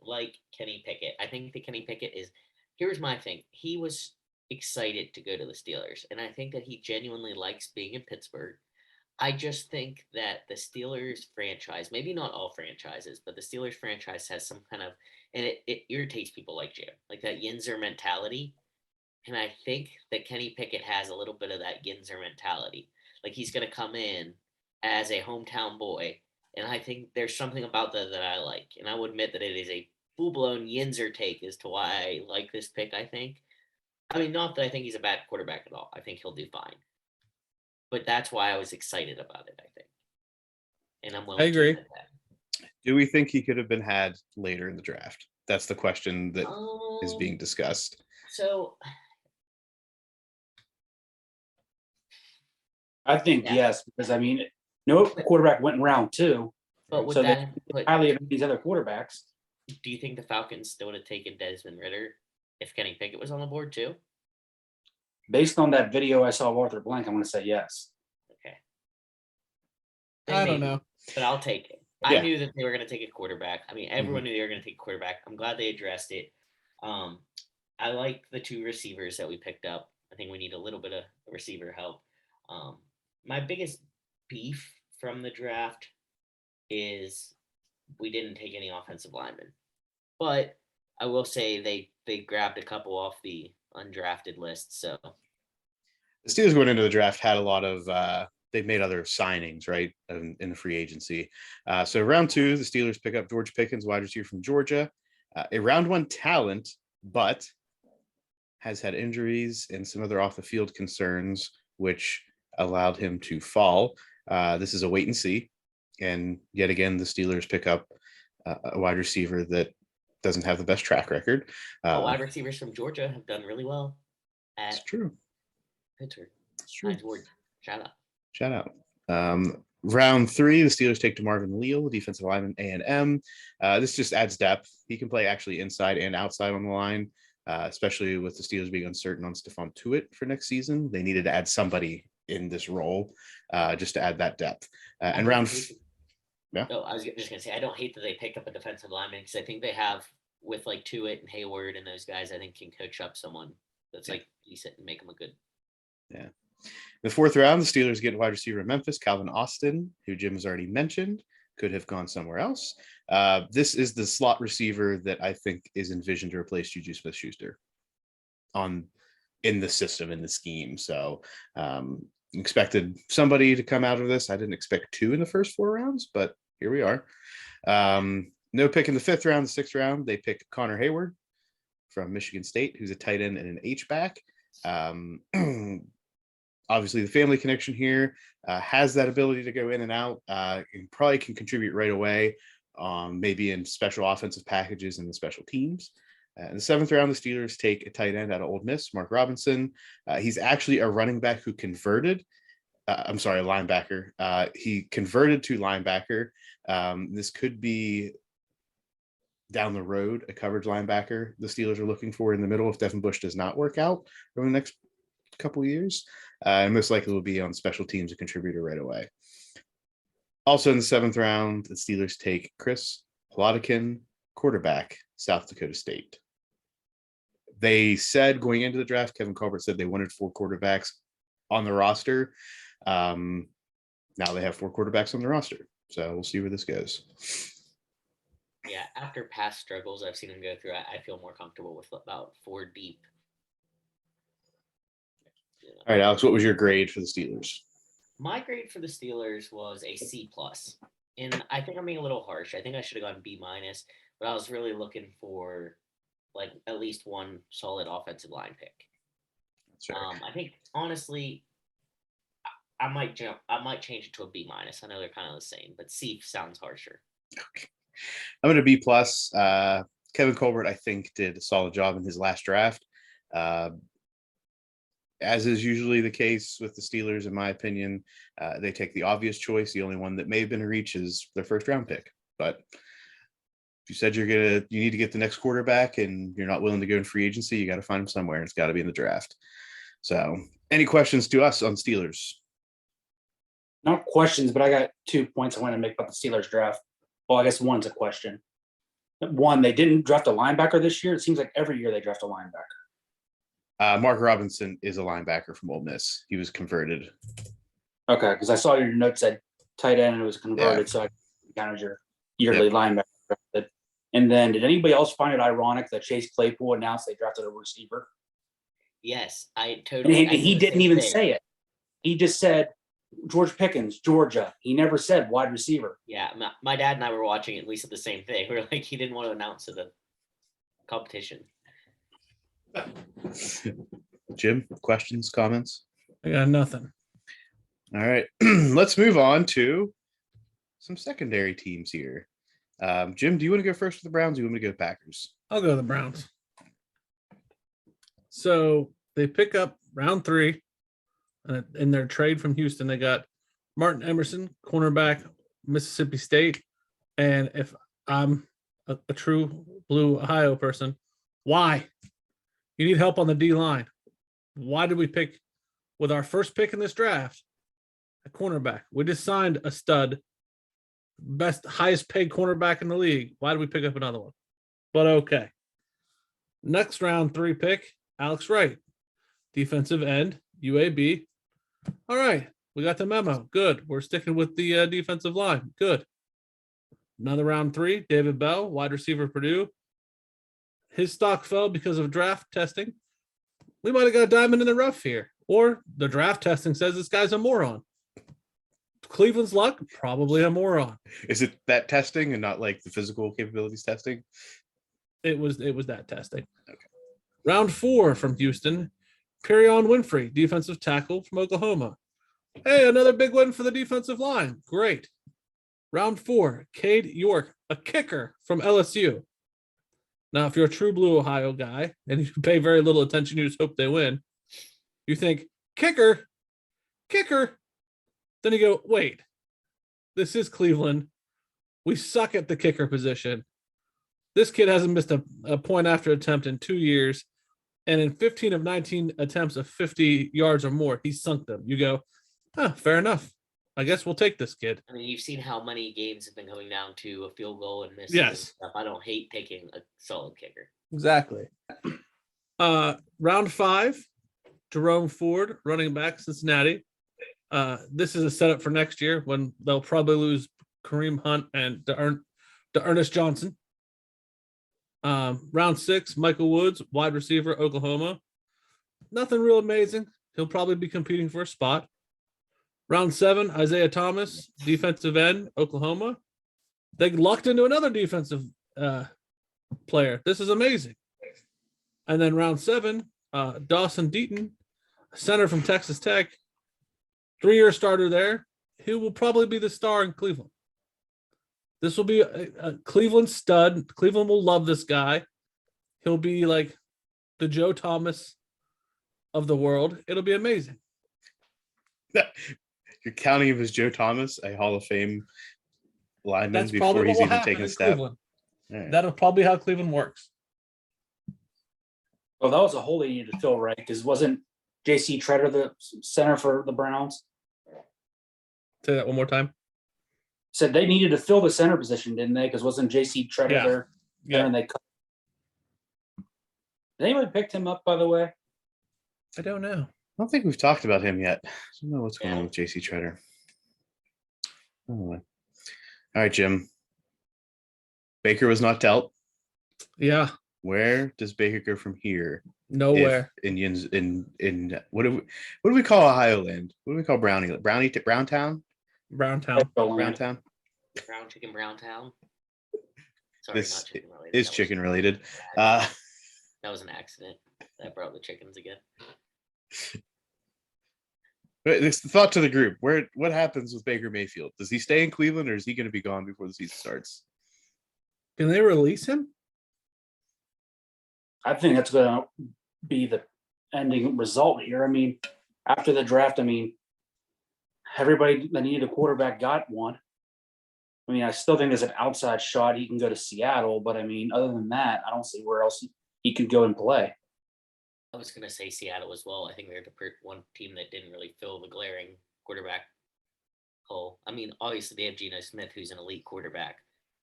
like Kenny Pickett. I think that Kenny Pickett here's my thing. He was excited to go to the Steelers, and I think that he genuinely likes being in Pittsburgh. I just think that the Steelers franchise, maybe not all franchises, but the Steelers franchise has some kind of, and it irritates people like Jim, like that Yinzer mentality. And I think that Kenny Pickett has a little bit of that Yinzer mentality. Like he's going to come in as a hometown boy, and I think there's something about that I like. And I will admit that it is a full-blown Yinzer take as to why I like this pick, I think. I mean, not that I think he's a bad quarterback at all. I think he'll do fine. But that's why I was excited about it, I think. And I'm willing
I agree.
to admit that.
Do we think he could have been had later in the draft? That's the question that is being discussed.
So
I think
Yeah.
yes, because I mean, no quarterback went in round 2,
but with
so they
that, but
highly of these other quarterbacks.
do you think the Falcons still would have taken Desmond Ritter if Kenny Pickett was on the board too?
Based on that video I saw of Arthur Blank, I'm going to say yes.
Okay.
I don't
Maybe,
know.
but I'll take it.
Yeah.
I knew that they were going to take a quarterback. I mean, everyone knew they were going to take a quarterback. I'm glad they addressed it. I like the 2 receivers that we picked up. I think we need a little bit of receiver help. My biggest beef from the draft is we didn't take any offensive linemen, but I will say they grabbed a couple off the undrafted list. So
The Steelers going into the draft had a lot of they've made other signings, right, in the free agency. So round 2, the Steelers pick up George Pickens, wide receiver from Georgia, a round 1 talent, but has had injuries and some other off the field concerns, which allowed him to fall. This is a wait and see. And yet again, the Steelers pick up a wide receiver that doesn't have the best track record.
wide receivers from Georgia have done really well
It's
at
true.
Pittsburgh.
It's true.
Nice word. Shout out.
Shout out. Round 3, the Steelers take to Marvin Leal, defensive lineman, A&M. This just adds depth. He can play actually inside and outside on the line, especially with the Steelers being uncertain on Stephon Tuitt for next season. They needed to add somebody in this role just to add that depth. And round
No, I was just gonna say I don't hate that they picked up a defensive lineman because I think they have with like Tuitt and Hayward and those guys. I think can coach up someone that's like decent and make them a good.
Yeah. The 4th round, the Steelers get wide receiver in Memphis, Calvin Austin, who Jim has already mentioned, could have gone somewhere else. This is the slot receiver that I think is envisioned to replace Juju Smith-Schuster in the system, in the scheme. So expected somebody to come out of this. I didn't expect 2 in the first 4 rounds, but here we are. No pick in the 5th round, the 6th round, they pick Connor Hayward from Michigan State, who's a tight end and an H-back. Obviously, the family connection here has that ability to go in and out. And probably can contribute right away, maybe in special offensive packages and the special teams. In the 7th round, the Steelers take a tight end out of Ole Miss, Mark Robinson. He's actually a running back who converted. A linebacker. He converted to linebacker. This could be down the road a coverage linebacker the Steelers are looking for in the middle if Devin Bush does not work out over the next couple of years. And most likely will be on special teams, a contributor right away. Also in the 7th round, the Steelers take Chris Holodikin, quarterback, South Dakota State. They said going into the draft, Kevin Colbert said they wanted 4 quarterbacks on the roster. Now they have 4 quarterbacks on the roster. So we'll see where this goes.
Yeah, after past struggles I've seen him go through, I feel more comfortable with about 4 deep.
All right, Alex, what was your grade for the Steelers?
My grade for the Steelers was a C+. And I think I'm being a little harsh. I think I should have gone B-, but I was really looking for like at least one solid offensive line pick.
That's right.
I think honestly, I might change it to a B-. I know they're kind of the same, but C sounds harsher.
Okay. I'm going to B+. Kevin Colbert, I think, did a solid job in his last draft. As is usually the case with the Steelers, in my opinion, they take the obvious choice. The only one that may have been a reach is their 1st round pick. But if you said you need to get the next quarterback and you're not willing to go in free agency, you got to find him somewhere. It's got to be in the draft. So any questions to us on Steelers?
Not questions, but I got 2 points I want to make about the Steelers draft. Well, I guess one's a question. One, they didn't draft a linebacker this year. It seems like every year they draft a linebacker.
Mark Robinson is a linebacker from Ole Miss. He was converted.
Okay, because I saw your note said tight end and it was converted, so I counted your yearly linebacker drafted. And then, did anybody else find it ironic that Chase Claypool announced they drafted a receiver?
Yes, I totally.
And he didn't even say it. He just said George Pickens, Georgia. He never said wide receiver.
Yeah, my dad and I were watching it, and we said the same thing. We were like, he didn't want to announce to the competition.
Jim, questions, comments?
I got nothing.
All right, let's move on to some secondary teams here. Jim, do you want to go first with the Browns? Or do you want me to go with Packers?
I'll go to the Browns. So they pick up round 3 in their trade from Houston. They got Martin Emerson, cornerback, Mississippi State. And if I'm a true blue Ohio person, why? You need help on the D line. Why did we pick with our first pick in this draft a cornerback? We just signed a stud, highest paid cornerback in the league. Why did we pick up another one? But okay. Next round 3 pick, Alex Wright, defensive end, UAB. All right, we got the memo. Good. We're sticking with the defensive line. Good. Another round 3, David Bell, wide receiver, Purdue. His stock fell because of draft testing. We might have got a diamond in the rough here. Or the draft testing says this guy's a moron. Cleveland's luck, probably a moron.
Is it that testing and not like the physical capabilities testing?
It was that testing.
Okay.
Round 4 from Houston, Perion Winfrey, defensive tackle from Oklahoma. Hey, another big win for the defensive line. Great. Round 4, Cade York, a kicker from LSU. Now, if you're a true blue Ohio guy and you pay very little attention, you just hope they win. You think, kicker. Then you go, wait, this is Cleveland. We suck at the kicker position. This kid hasn't missed a point after attempt in 2 years. And in 15 of 19 attempts of 50 yards or more, he sunk them. You go, fair enough. I guess we'll take this kid.
I mean, you've seen how many games have been coming down to a field goal and missing.
Yes.
And stuff. I don't hate taking a solid kicker.
Exactly. Round 5, Jerome Ford, running back, Cincinnati. This is a setup for next year when they'll probably lose Kareem Hunt and Ernest Johnson. Round 6, Michael Woods, wide receiver, Oklahoma. Nothing real amazing. He'll probably be competing for a spot. Round 7, Isaiah Thomas, defensive end, Oklahoma. They lucked into another defensive player. This is amazing. And then round 7, Dawson Deaton, center from Texas Tech, 3-year starter there. He will probably be the star in Cleveland. This will be a Cleveland stud. Cleveland will love this guy. He'll be like the Joe Thomas of the world. It'll be amazing.
You're counting him as Joe Thomas, a Hall of Fame lineman,
That's
before
probably
he's
what will
even
happen
taken a
in
step.
Cleveland.
All right.
That'll probably how Cleveland works.
Well, that was a hole they needed to fill, right? Because wasn't J.C. Treader the center for the Browns?
Say that one more time.
Said they needed to fill the center position, didn't they? Because wasn't J.C. Treader
Yeah.
there?
Yeah.
And they cut. Did anyone picked him up, by the way?
I don't know.
I don't think we've talked about him yet. I don't know what's going on
Yeah.
with JC Treader. Oh. All right, Jim. Baker was not dealt.
Yeah,
Where does Baker go from here?
nowhere.
If Indians in what do we call Ohio land? What do we call Browntown?
Browntown.
Browntown
Brown chicken, Brown town. Sorry,
This
not chicken related.
is
That was
chicken related.
bad. That was an accident. That brought the chickens again.
But it's the thought to the group. What happens with Baker Mayfield? Does he stay in Cleveland or is he going to be gone before the season starts?
Can they release him?
I think that's going to be the ending result here. I mean, after the draft, I mean, everybody that needed a quarterback got one. I mean, I still think there's an outside shot he can go to Seattle, but I mean, other than that, I don't see where else he could go and play.
I was gonna say Seattle as well. I think they're the one team that didn't really fill the glaring quarterback hole. I mean, obviously they have Geno Smith, who's an elite quarterback,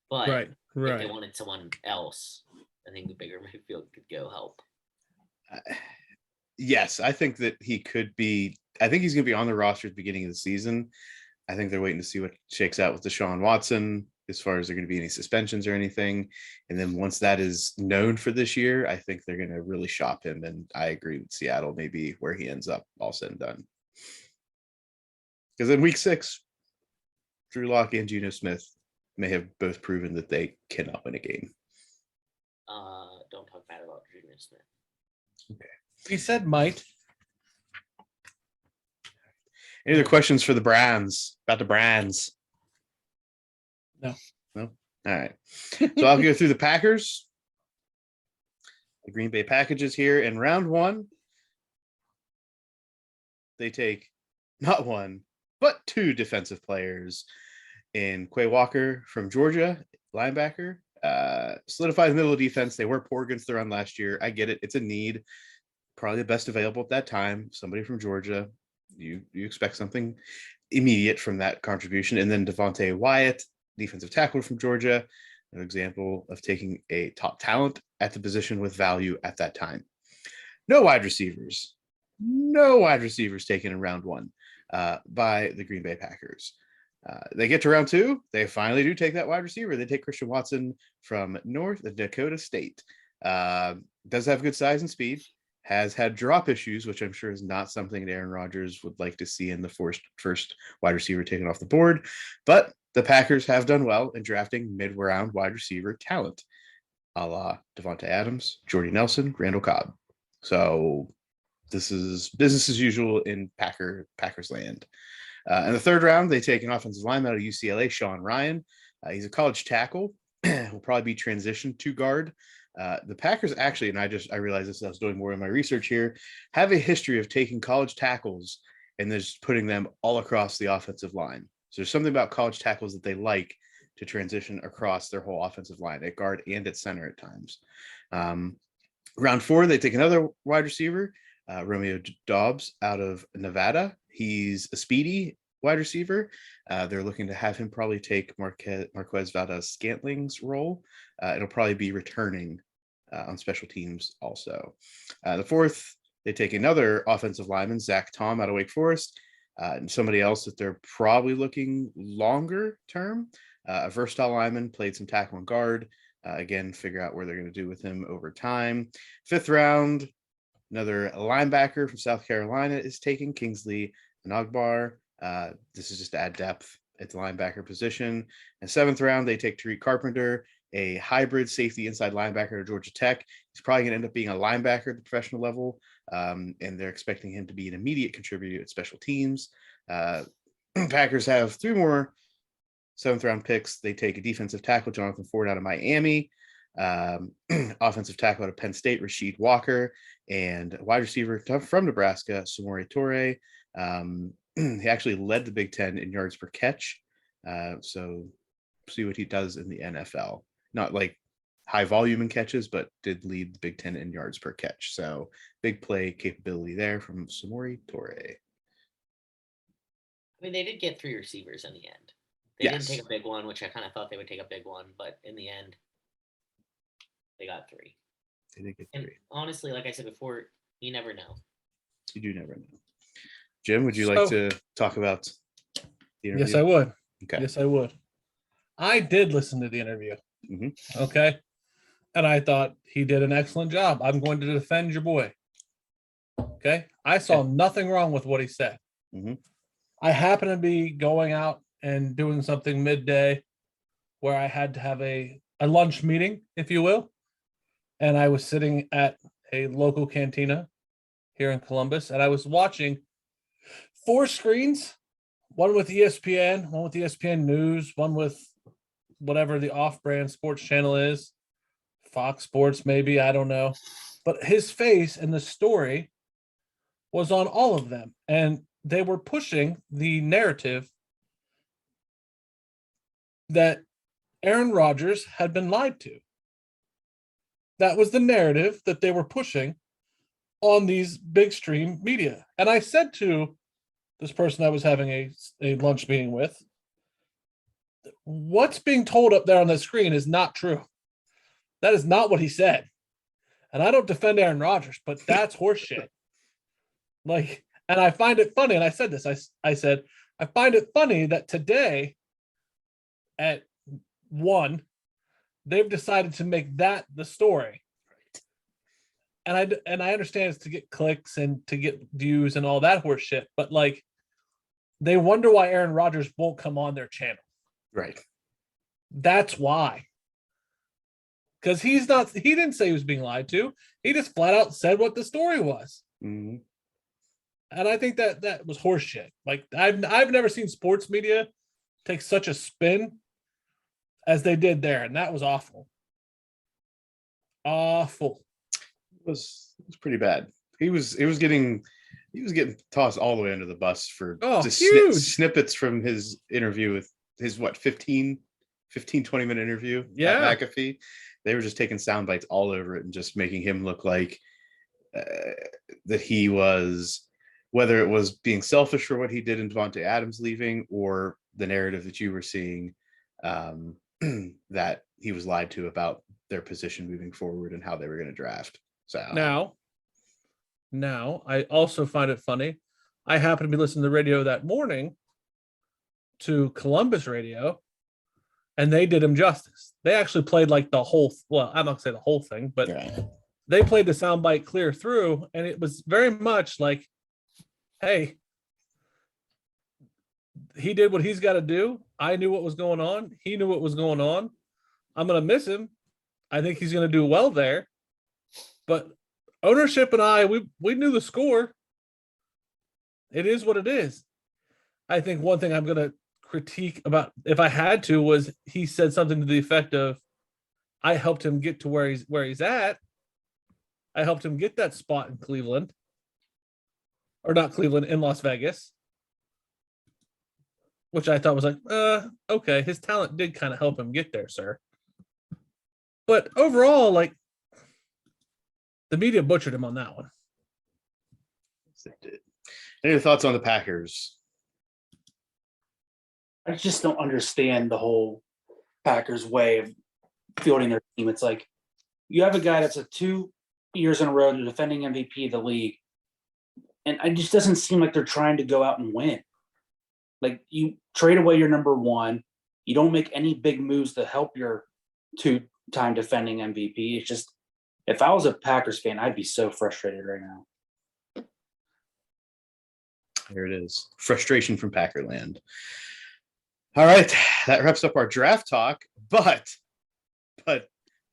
but
Right.
if they wanted someone else, I think the bigger Mayfield could go help.
Yes, I think that he could be. I think he's going to be on the roster at the beginning of the season. I think they're waiting to see what shakes out with Deshaun Watson as far as there going to be any suspensions or anything. And then once that is known for this year, I think they're going to really shop him. And I agree with Seattle, maybe where he ends up all said and done. Because in week 6, Drew Lock and Geno Smith may have both proven that they cannot win a game.
Don't talk bad about Geno Smith.
He said might.
Any other questions for the Brands? About the Brands?
No.
No? All right. So I'll go through the Packers. The Green Bay packages here. In round 1, they take not one, but 2 defensive players in Quay Walker from Georgia, linebacker. Solidified the middle of defense. They were poor against the run last year. I get it. It's a need. Probably the best available at that time. Somebody from Georgia. You expect something immediate from that contribution. And then Devontae Wyatt, defensive tackle from Georgia, an example of taking a top talent at the position with value at that time. No wide receivers taken in round 1 by the Green Bay Packers. They get to round 2. They finally do take that wide receiver. They take Christian Watson from North Dakota State. Does have good size and speed. Has had drop issues, which I'm sure is not something that Aaron Rodgers would like to see in the first wide receiver taken off the board. But the Packers have done well in drafting mid-round wide receiver talent, a la Devontae Adams, Jordy Nelson, Randall Cobb. So this is business as usual in Packers land. In the 3rd round, they take an offensive lineman out of UCLA, Sean Ryan. He's a college tackle. Will probably be transitioned to guard. The Packers actually, and I realized this as I was doing more of my research here, have a history of taking college tackles and then just putting them all across the offensive line. So there's something about college tackles that they like to transition across their whole offensive line at guard and at center at times. Round 4, they take another wide receiver, Romeo Dobbs out of Nevada. He's a speedy wide receiver. They're looking to have him probably take Marquez Valdes-Scantling's role. It'll probably be returning on special teams also. The 4th, they take another offensive lineman, Zach Tom out of Wake Forest, and somebody else that they're probably looking longer term. A versatile lineman, played some tackle and guard. Again, figure out where they're going to do with him over time. 5th round, another linebacker from South Carolina is taken, Kingsley Nogbar. This is just to add depth at the linebacker position. And 7th round, they take Tariq Carpenter, a hybrid safety inside linebacker to Georgia Tech. He's probably going to end up being a linebacker at the professional level, and they're expecting him to be an immediate contributor at special teams. Packers have 3 more 7th round picks. They take a defensive tackle, Jonathan Ford out of Miami, offensive tackle out of Penn State, Rasheed Walker, and wide receiver from Nebraska, Samori Toure. He actually led the Big Ten in yards per catch. So see what he does in the NFL. Not like high volume in catches, but did lead the Big Ten in yards per catch. So big play capability there from Samori Toure.
I mean, they did get 3 receivers in the end. They
Yes.
didn't take a big one, which I kind of thought they would take a big one, but in the end, they got 3.
They did get
And
3.
honestly, like I said before, you never know.
You do never know. Jim, would you like to talk about the interview?
Yes, I would.
Okay.
Yes, I would. I did listen to the interview.
Mhm.
Okay. And I thought he did an excellent job. I'm going to defend your boy. Okay. I saw nothing wrong with what he said.
Mhm.
I happened to be going out and doing something midday where I had to have a lunch meeting, if you will. And I was sitting at a local cantina here in Columbus, and I was watching 4 screens, one with ESPN, one with ESPN News, one with whatever the off-brand sports channel is, Fox Sports maybe, I don't know. But his face and the story was on all of them, and they were pushing the narrative that Aaron Rodgers had been lied to. That was the narrative that they were pushing on these big stream media. And I said to this person I was having a lunch meeting with, what's being told up there on the screen is not true. That is not what he said. And I don't defend Aaron Rodgers, but that's horseshit. Like, and I find it funny, and I said this, I said, I find it funny that today at 1, they've decided to make that the story. And I understand it's to get clicks and to get views and all that horse shit, but like, they wonder why Aaron Rodgers won't come on their channel.
Right.
That's why. Because he didn't say he was being lied to. He just flat out said what the story was.
Mhm.
And I think that was horseshit. Like I've never seen sports media take such a spin as they did there, and that was awful. Awful.
It was pretty bad. He was getting tossed all the way under the bus for just
huge.
snippets from his interview with his 15, 20-minute interview
Yeah.
at McAfee. They were just taking sound bites all over it and just making him look like that he was, whether it was being selfish for what he did in Devontae Adams leaving, or the narrative that you were seeing, that he was lied to about their position moving forward and how they were going to draft. So
now I also find it funny. I happened to be listening to the radio that morning to Columbus radio, and they did him justice. They actually played like the whole, well, I'm not gonna say the whole thing, but they played the soundbite clear through, and it was very much like, hey, he did what he's got to do. I knew what was going on. He knew what was going on. I'm going to miss him. I think he's going to do well there. But ownership and we knew the score. It is what it is. I think one thing I'm going to critique about, if I had to, was he said something to the effect of, I helped him get to where he's at. I helped him get that spot in Cleveland. Or not Cleveland, in Las Vegas. Which I thought was like, okay, his talent did kind of help him get there, sir. But overall, like, the media butchered him on that one.
Any thoughts on the Packers?
I just don't understand the whole Packers way of fielding their team. It's like you have a guy that's 2 years in a row the defending MVP of the league, and it just doesn't seem like they're trying to go out and win. Like, you trade away your number one, you don't make any big moves to help your 2-time defending MVP. It's just, if I was a Packers fan, I'd be so frustrated right now.
Here it is. Frustration from Packerland. All right, that wraps up our draft talk, but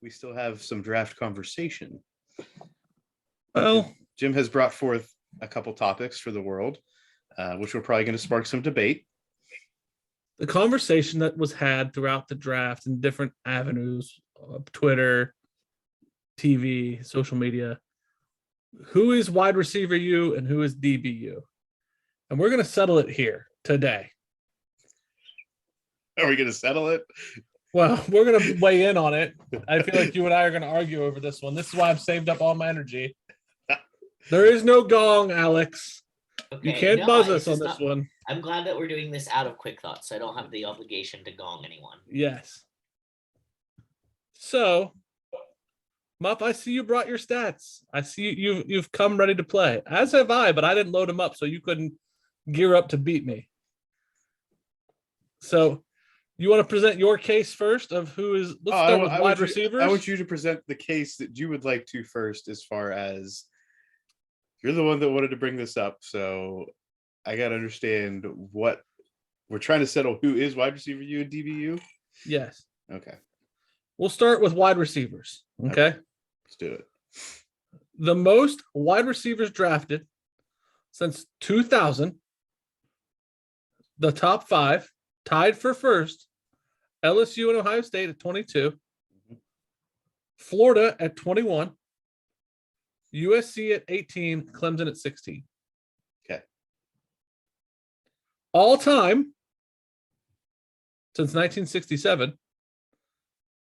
we still have some draft conversation.
Well,
Jim has brought forth a couple topics for the world, which we're probably going to spark some debate.
the conversation that was had throughout the draft in different avenues, Twitter, TV, social media, who is wide receiver you and who is DBU? And we're going to settle it here today.
Are we going to settle it?
Well, we're going to weigh in on it. I feel like you and I are going to argue over this one. This is why I've saved up all my energy. There is no gong, Alex.
Okay,
You can't
no,
buzz
this
us on
is
this
not-
one.
I'm glad that we're doing this out of quick thoughts, so I don't have the obligation to gong anyone.
Yes. So, Muff, I see you brought your stats. I see you've come ready to play. As have I, but I didn't load them up, so you couldn't gear up to beat me. So, you want to present your case first of who is? Let's start with wide receivers.
I want you to present the case that you would like to first, as far as you're the one that wanted to bring this up. So I got to understand what we're trying to settle. Who is wide receiver you and DBU?
Yes.
Okay.
We'll start with wide receivers. Okay.
Let's do it.
The most wide receivers drafted since 2000. The top 5, tied for first, LSU and Ohio State at 22, Florida at 21, USC at 18, Clemson at 16.
Okay.
All time, since 1967,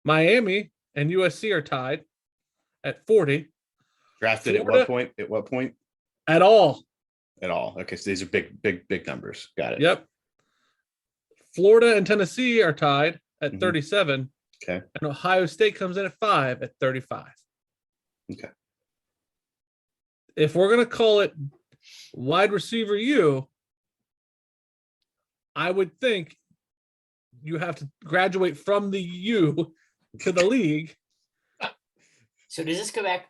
Miami and USC are tied at 40.
Drafted
Florida,
at what point? At what point?
At all.
At all. Okay, so these are big numbers. Got it.
Yep. Florida and Tennessee are tied at 37.
Okay.
And Ohio State comes in at 5 at 35.
Okay.
If we're going to call it wide receiver U, I would think you have to graduate from the U to the league.
So does this go back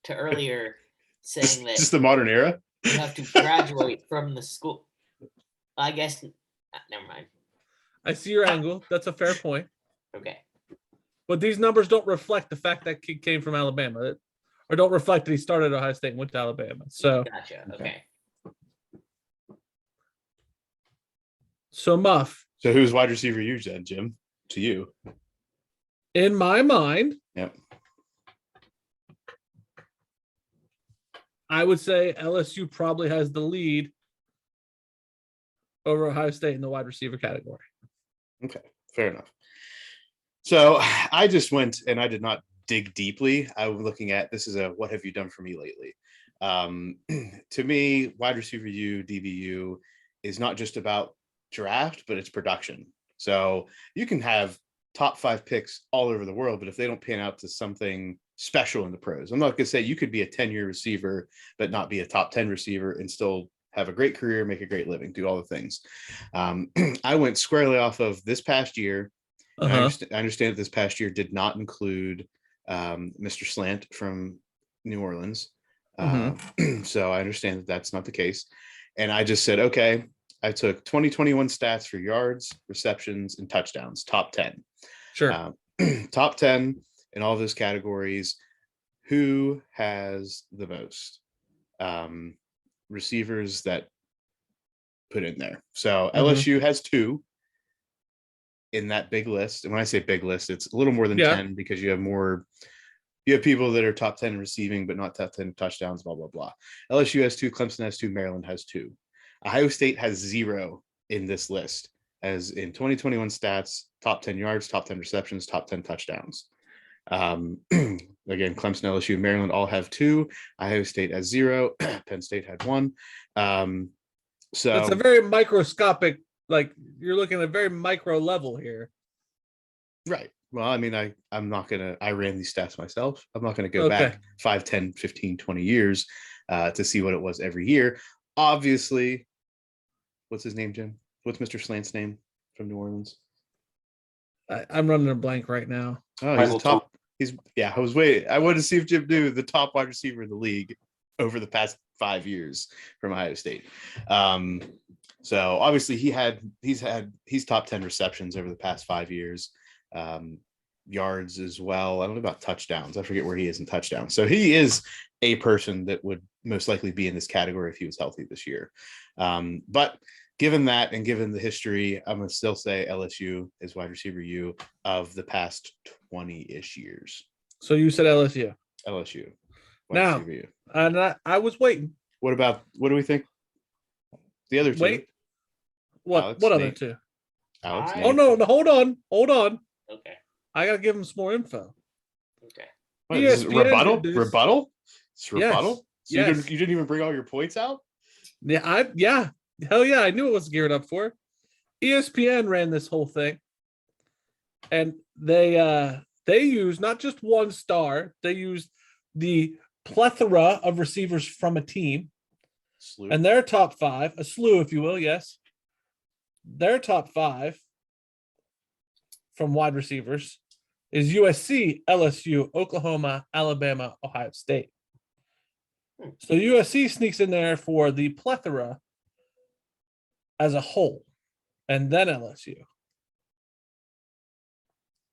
to earlier saying that
Just the modern era?
you have to graduate from the school? I guess. Never mind.
I see your angle. That's a fair point.
Okay.
But these numbers don't reflect the fact that kid came from Alabama, or don't reflect that he started at Ohio State and went to Alabama. So,
Gotcha. Okay.
so Muff,
So who's wide receiver you then, Jim? To you.
in my mind,
Yep.
I would say LSU probably has the lead over Ohio State in the wide receiver category.
Okay, fair enough. So I just went and I did not dig deeply. I was looking at this is a what have you done for me lately? To me, wide receiver U, DBU is not just about draft, but it's production. So you can have top 5 picks all over the world, but if they don't pan out to something special in the pros, I'm not going to say you could be a 10-year receiver, but not be a top 10 receiver and still have a great career, make a great living, do all the things. I went squarely off of this past year. And I understand that this past year did not include Mr. Slant from New Orleans. So I understand that that's not the case. And I just said, okay, I took 2021 stats for yards, receptions, and touchdowns, top 10.
Sure.
Top 10 in all of those categories. Who has the most receivers that put in there? So LSU has 2 in that big list. And when I say big list, it's a little more than 10 because you have people that are top 10 in receiving, but not top 10 touchdowns, blah, blah, blah. LSU has 2, Clemson has 2, Maryland has 2. Ohio State has 0 in this list, as in 2021 stats, top 10 yards, top 10 receptions, top 10 touchdowns. Again, Clemson, LSU, Maryland all have 2. Ohio State has 0. Penn State had 1. So
it's a very microscopic, like you're looking at a very micro level here.
Right. Well, I mean, I ran these stats myself. I'm not going to go back 5, 10, 15, 20 years to see what it was every year. Obviously, what's his name, Jim? What's Mr. Slant's name from New Orleans?
I'm running a blank right now.
Oh, he's the top. I wanted to see if Jim knew the top wide receiver in the league over the past 5 years from Ohio State. So obviously he's top 10 receptions over the past 5 years. Yards as well. I don't know about touchdowns. I forget where he is in touchdowns. So he is a person that would most likely be in this category if he was healthy this year. But given that and given the history, I'm going to still say LSU is wide receiver U of the past 20-ish years.
So you said LSU.
LSU.
Now, and I was waiting.
What do we think? The other two.
Wait. What?
Alex,
what other
Nate.
2?
Alex,
Oh no! Hold on.
Okay.
I gotta give him some more info.
Okay.
What, is it rebuttal?
introduced-
Rebuttal? It's rebuttal?
Yes.
So you didn't even bring all your points out?
Yeah. Hell yeah, I knew it was geared up for. ESPN ran this whole thing. And they used not just one star, they used the plethora of receivers from a team.
Slew.
And their top 5, a slew, if you will, yes. Their top 5 from wide receivers is USC, LSU, Oklahoma, Alabama, Ohio State. So USC sneaks in there for the plethora as a whole, and then LSU.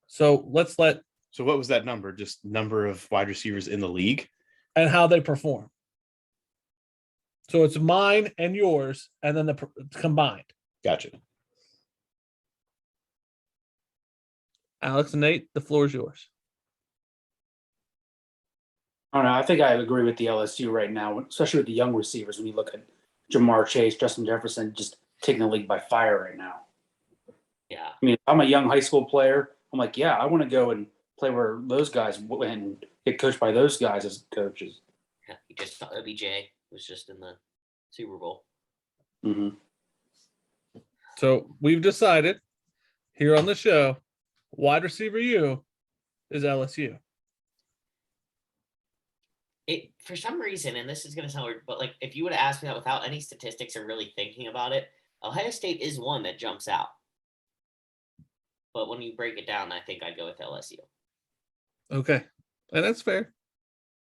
So
So what was that number? Just number of wide receivers in the league?
And how they perform. So it's mine and yours, and then the combined.
Gotcha.
Alex and Nate, the floor is yours.
I don't know. I think I agree with the LSU right now, especially with the young receivers. When you look at Jamar Chase, Justin Jefferson, just taking the league by fire right now.
Yeah.
I mean, if I'm a young high school player, I'm like, yeah, I want to go and play where those guys and get coached by those guys as coaches.
Yeah. He just thought OBJ was just in the Super Bowl.
Mm-hmm.
So we've decided here on the show, wide receiver U is LSU.
It for some reason, and this is going to sound weird, but like if you would have asked me that without any statistics or really thinking about it, Ohio State is one that jumps out. But when you break it down, I think I'd go with LSU.
Okay. And that's fair.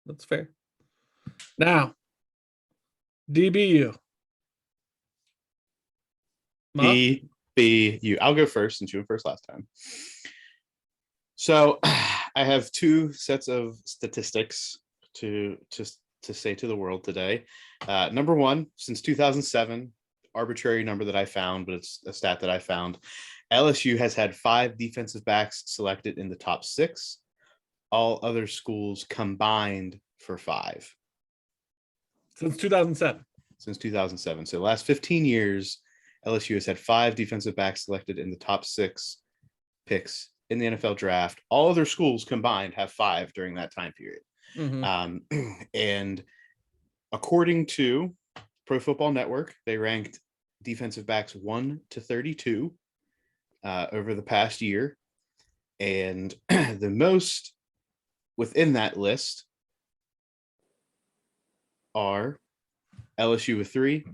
That's fair. Now, DBU. Muff?
DBU. I'll go first since you went first last time. So I have two sets of statistics to say to the world today. Number one, since 2007, arbitrary number that I found, but it's a stat that I found. LSU has had 5 defensive backs selected in the top 6. All other schools combined for 5.
Since 2007.
Since 2007. So the last 15 years, LSU has had 5 defensive backs selected in the top 6 picks in the NFL draft. All other schools combined have 5 during that time period. And according to Pro Football Network, they ranked defensive backs 1 to 32 over the past year. And the most within that list are LSU with 3,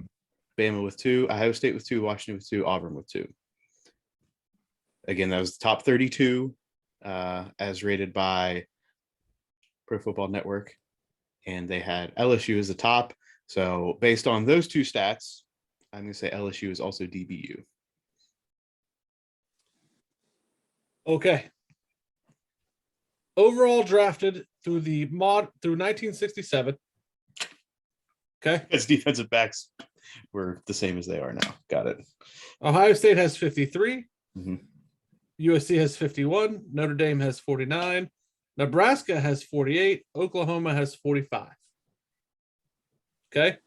Bama with 2, Ohio State with 2, Washington with 2, Auburn with 2. Again, that was the top 32 as rated by Pro Football Network. And they had LSU as the top. So based on those two stats, I'm going to say LSU is also DBU.
Okay. Overall drafted through 1967. Okay.
Its defensive backs were the same as they are now. Got it.
Ohio State has 53.
Mhm.
USC has 51. Notre Dame has 49. Nebraska has 48. Oklahoma has 45. Okay.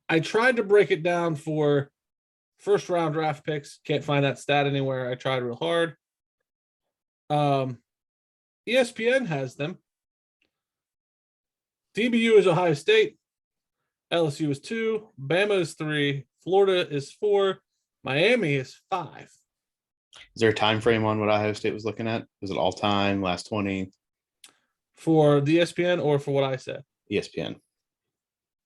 I tried to break it down for first round draft picks. Can't find that stat anywhere. I tried real hard. ESPN has them. DBU is Ohio State. LSU is 2. Bama is 3. Florida is 4. Miami is 5.
Is there a time frame on what Ohio State was looking at? Was it all time, last 20?
For the ESPN or for what I said?
ESPN.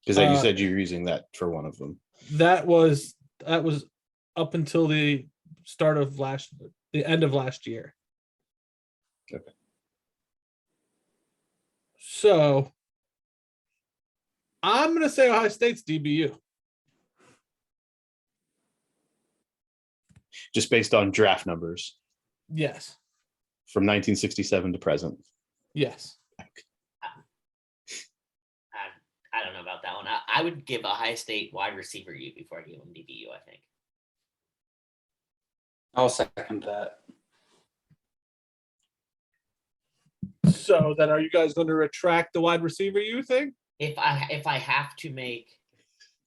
Because you said you were using that for one of them.
That was up until the end of last year.
Okay.
So I'm going to say Ohio State's DBU.
Just based on draft numbers
Yes.
from 1967 to present.
Yes.
I don't know about that one. I would give Ohio State wide receiver U before I give them DBU, I think.
I'll second that.
So then are you guys going to retract the wide receiver U thing?
If I have to make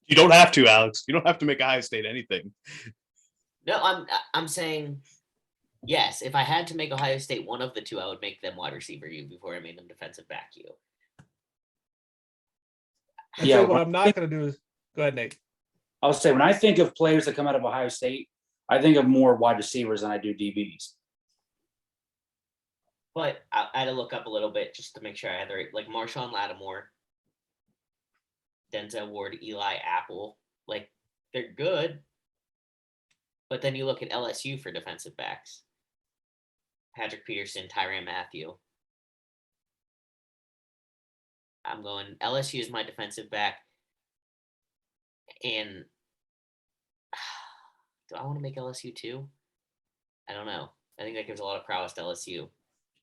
You don't have to, Alex. You don't have to make Ohio State anything.
No, I'm saying yes. If I had to make Ohio State one of the two, I would make them wide receiver U before I made them defensive back U.
Yeah. What I'm not going to do is go ahead, Nate.
I'll say when I think of players that come out of Ohio State, I think of more wide receivers than I do DBs.
But I had to look up a little bit just to make sure I had the right, like Marshawn Lattimore, Denzel Ward, Eli Apple. Like, they're good. But then you look at LSU for defensive backs. Patrick Peterson, Tyrann Mathieu. I'm going LSU is my defensive back. And do I want to make LSU too? I don't know. I think that gives a lot of prowess to LSU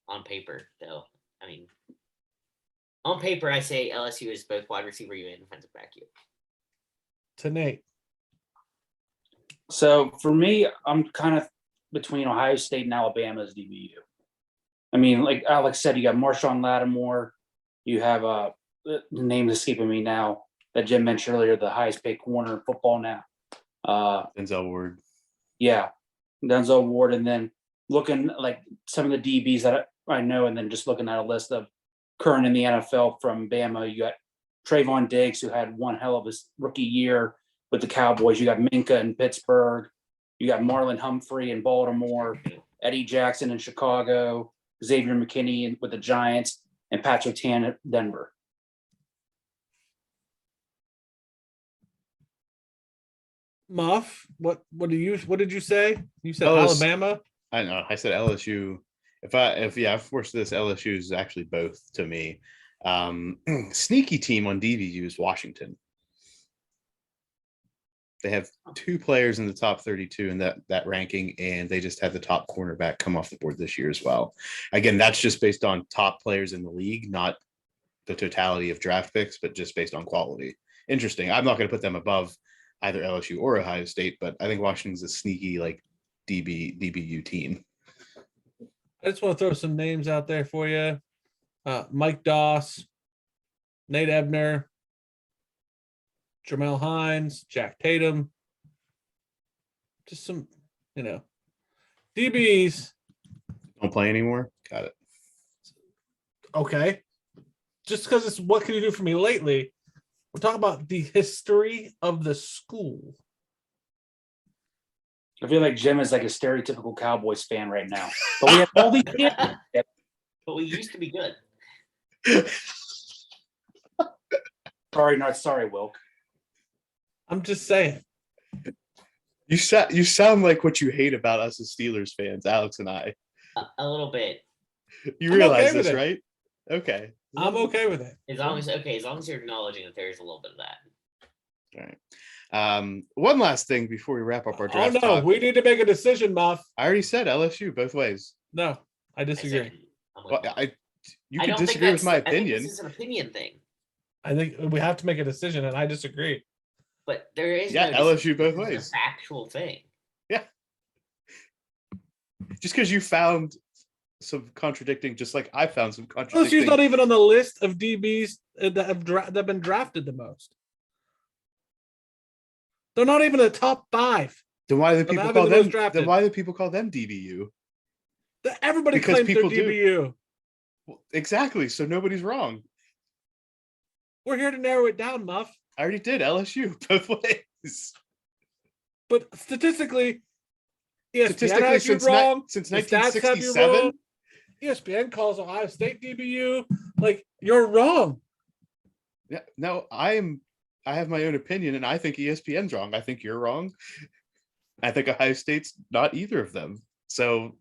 on paper, though. I mean, on paper, I say LSU is both wide receiver U and defensive back U.
To Nate.
So for me, I'm kind of between Ohio State and Alabama's DBU. I mean, like Alex said, you got Marshawn Lattimore. You have the name is escaping me now that Jim mentioned earlier, the highest paid corner in football now.
Denzel Ward.
Yeah, Denzel Ward. And then looking like some of the DBs that I know, and then just looking at a list of current in the NFL from Bama, you got Trayvon Diggs, who had one hell of a rookie year with the Cowboys. You got Minka in Pittsburgh. You got Marlon Humphrey in Baltimore, Eddie Jackson in Chicago, Xavier McKinney with the Giants, and Patrick Tan at Denver.
Muff, what did you say? You said
LSU.
Alabama?
I know. I said LSU. If forced this, LSU is actually both to me. Sneaky team on DBU is Washington. They have 2 players in the top 32 in that ranking, and they just had the top cornerback come off the board this year as well. Again, that's just based on top players in the league, not the totality of draft picks, but just based on quality. Interesting. I'm not going to put them above either LSU or Ohio State, but I think Washington's a sneaky like DBU team.
I just want to throw some names out there for you. Mike Doss, Nate Ebner, Jamel Hines, Jack Tatum. Just some, DBs.
Don't play anymore. Got it.
Okay. Just because it's what can you do for me lately? We're talking about the history of the school.
I feel like Jim is like a stereotypical Cowboys fan right now. But we have all these
But we used to be good.
Sorry, Wilk.
I'm just saying.
You sound like what you hate about us as Steelers fans, Alex and I.
A little bit.
You
I'm
realize
okay with
this,
it.
right? Okay.
I'm okay with it.
As long as you're acknowledging that there's a little bit of that.
All right. One last thing before we wrap up our
Oh
draft
no,
talk.
we need to make a decision, Muff.
I already said LSU both ways.
No, I
I
disagree.
said, I'm with
Well,
Muff.
you
I
can
don't think
disagree with
that's-
my
I think
opinion.
this is an opinion thing,
I think we have to make a decision, and I disagree.
but there is
Yeah,
no
LSU
decision.
both
This is
ways.
a factual thing.
Just because you found some contradicting, just like I found some
LSU's
contradicting.
not even on the list of DBs that have been drafted the most. They're not even in the top 5.
Then why do
of
people
having
call
the most
them?
drafted.
Then why do people call them DBU?
Everybody
Because
claims they're
people do.
DBU.
Well, exactly. So nobody's wrong.
We're here to narrow it down, Muff.
I already did LSU both ways.
But statistically, ESPN
Statistically,
has you wrong.
since
The stats have you
1967.
wrong. ESPN calls Ohio State DBU. Like, you're wrong.
Yeah, no, I have my own opinion, and I think ESPN's wrong. I think you're wrong. I think Ohio State's not either of them. So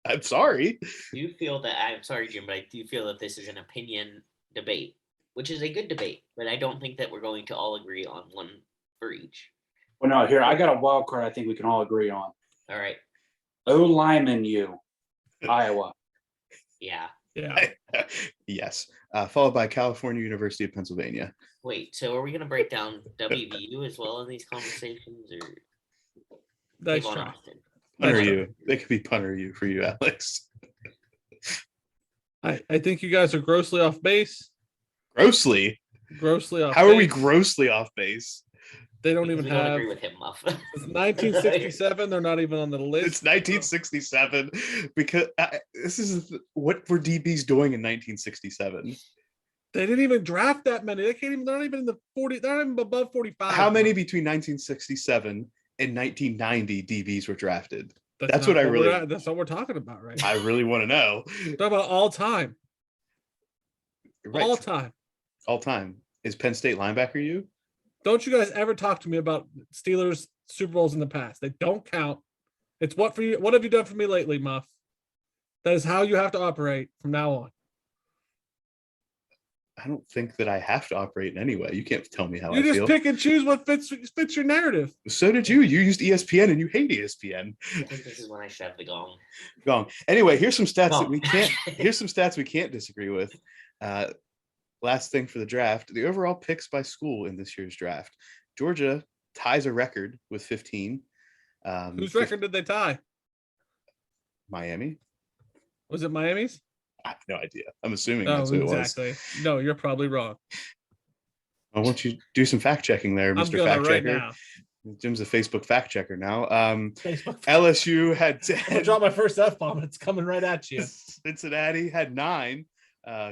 I'm sorry.
Do you feel that I'm sorry, Jim, but I do feel that this is an opinion debate, which is a good debate, but I don't think that we're going to all agree on one for each.
Well, no, here, I got a wild card I think we can all agree on.
All right.
O Lyman U, Iowa.
Yeah.
Yeah.
Yes. Followed by California University of Pennsylvania.
Wait, so are we going to break down WVU as well in these conversations, or
Nice
Avon
try.
Austin?
Punter
Nice try.
you. They could be punter you for you, Alex.
I think you guys are grossly off base.
Grossly.
Grossly off
How are we
base.
grossly off base?
They don't
Because
even
we don't
have.
agree with him, Muff.
It's 1967. They're not even on the list.
It's 1967 because this is what were DBs doing in 1967?
They didn't even draft that many. They can't even. They're not even in the 40. They're not even above 45.
How many between 1967 and 1990 DBs were drafted? That's
not
what I
we're
really-
at. That's what we're talking about, right?
I really want to know.
Talk about all time.
Right.
All time.
All time. Is Penn State linebacker you?
Don't you guys ever talk to me about Steelers Super Bowls in the past? They don't count. It's what for you. What have you done for me lately, Muff? That is how you have to operate from now on.
I don't think that I have to operate in any way. You can't tell me how
You
I
just
feel.
pick and choose what fits your narrative.
So did you. You used ESPN and you hate ESPN.
I think this is when I should have the gong.
Gone. Anyway, here's some stats that
Gong.
we can't. Here's some stats we can't disagree with. Last thing for the draft: the overall picks by school in this year's draft. Georgia ties a record with 15.
Whose record did they tie?
Miami.
Was it Miami's?
I have no idea. I'm assuming
No,
that's who it was.
exactly. No, you're probably wrong.
I want you to do some fact checking there,
I'm
Mr.
gonna
Fact
right
Checker.
now.
Jim's a Facebook fact checker now.
Facebook.
LSU had
I'm gonna
10.
drop my first F bomb. It's coming right at you.
Cincinnati had 9.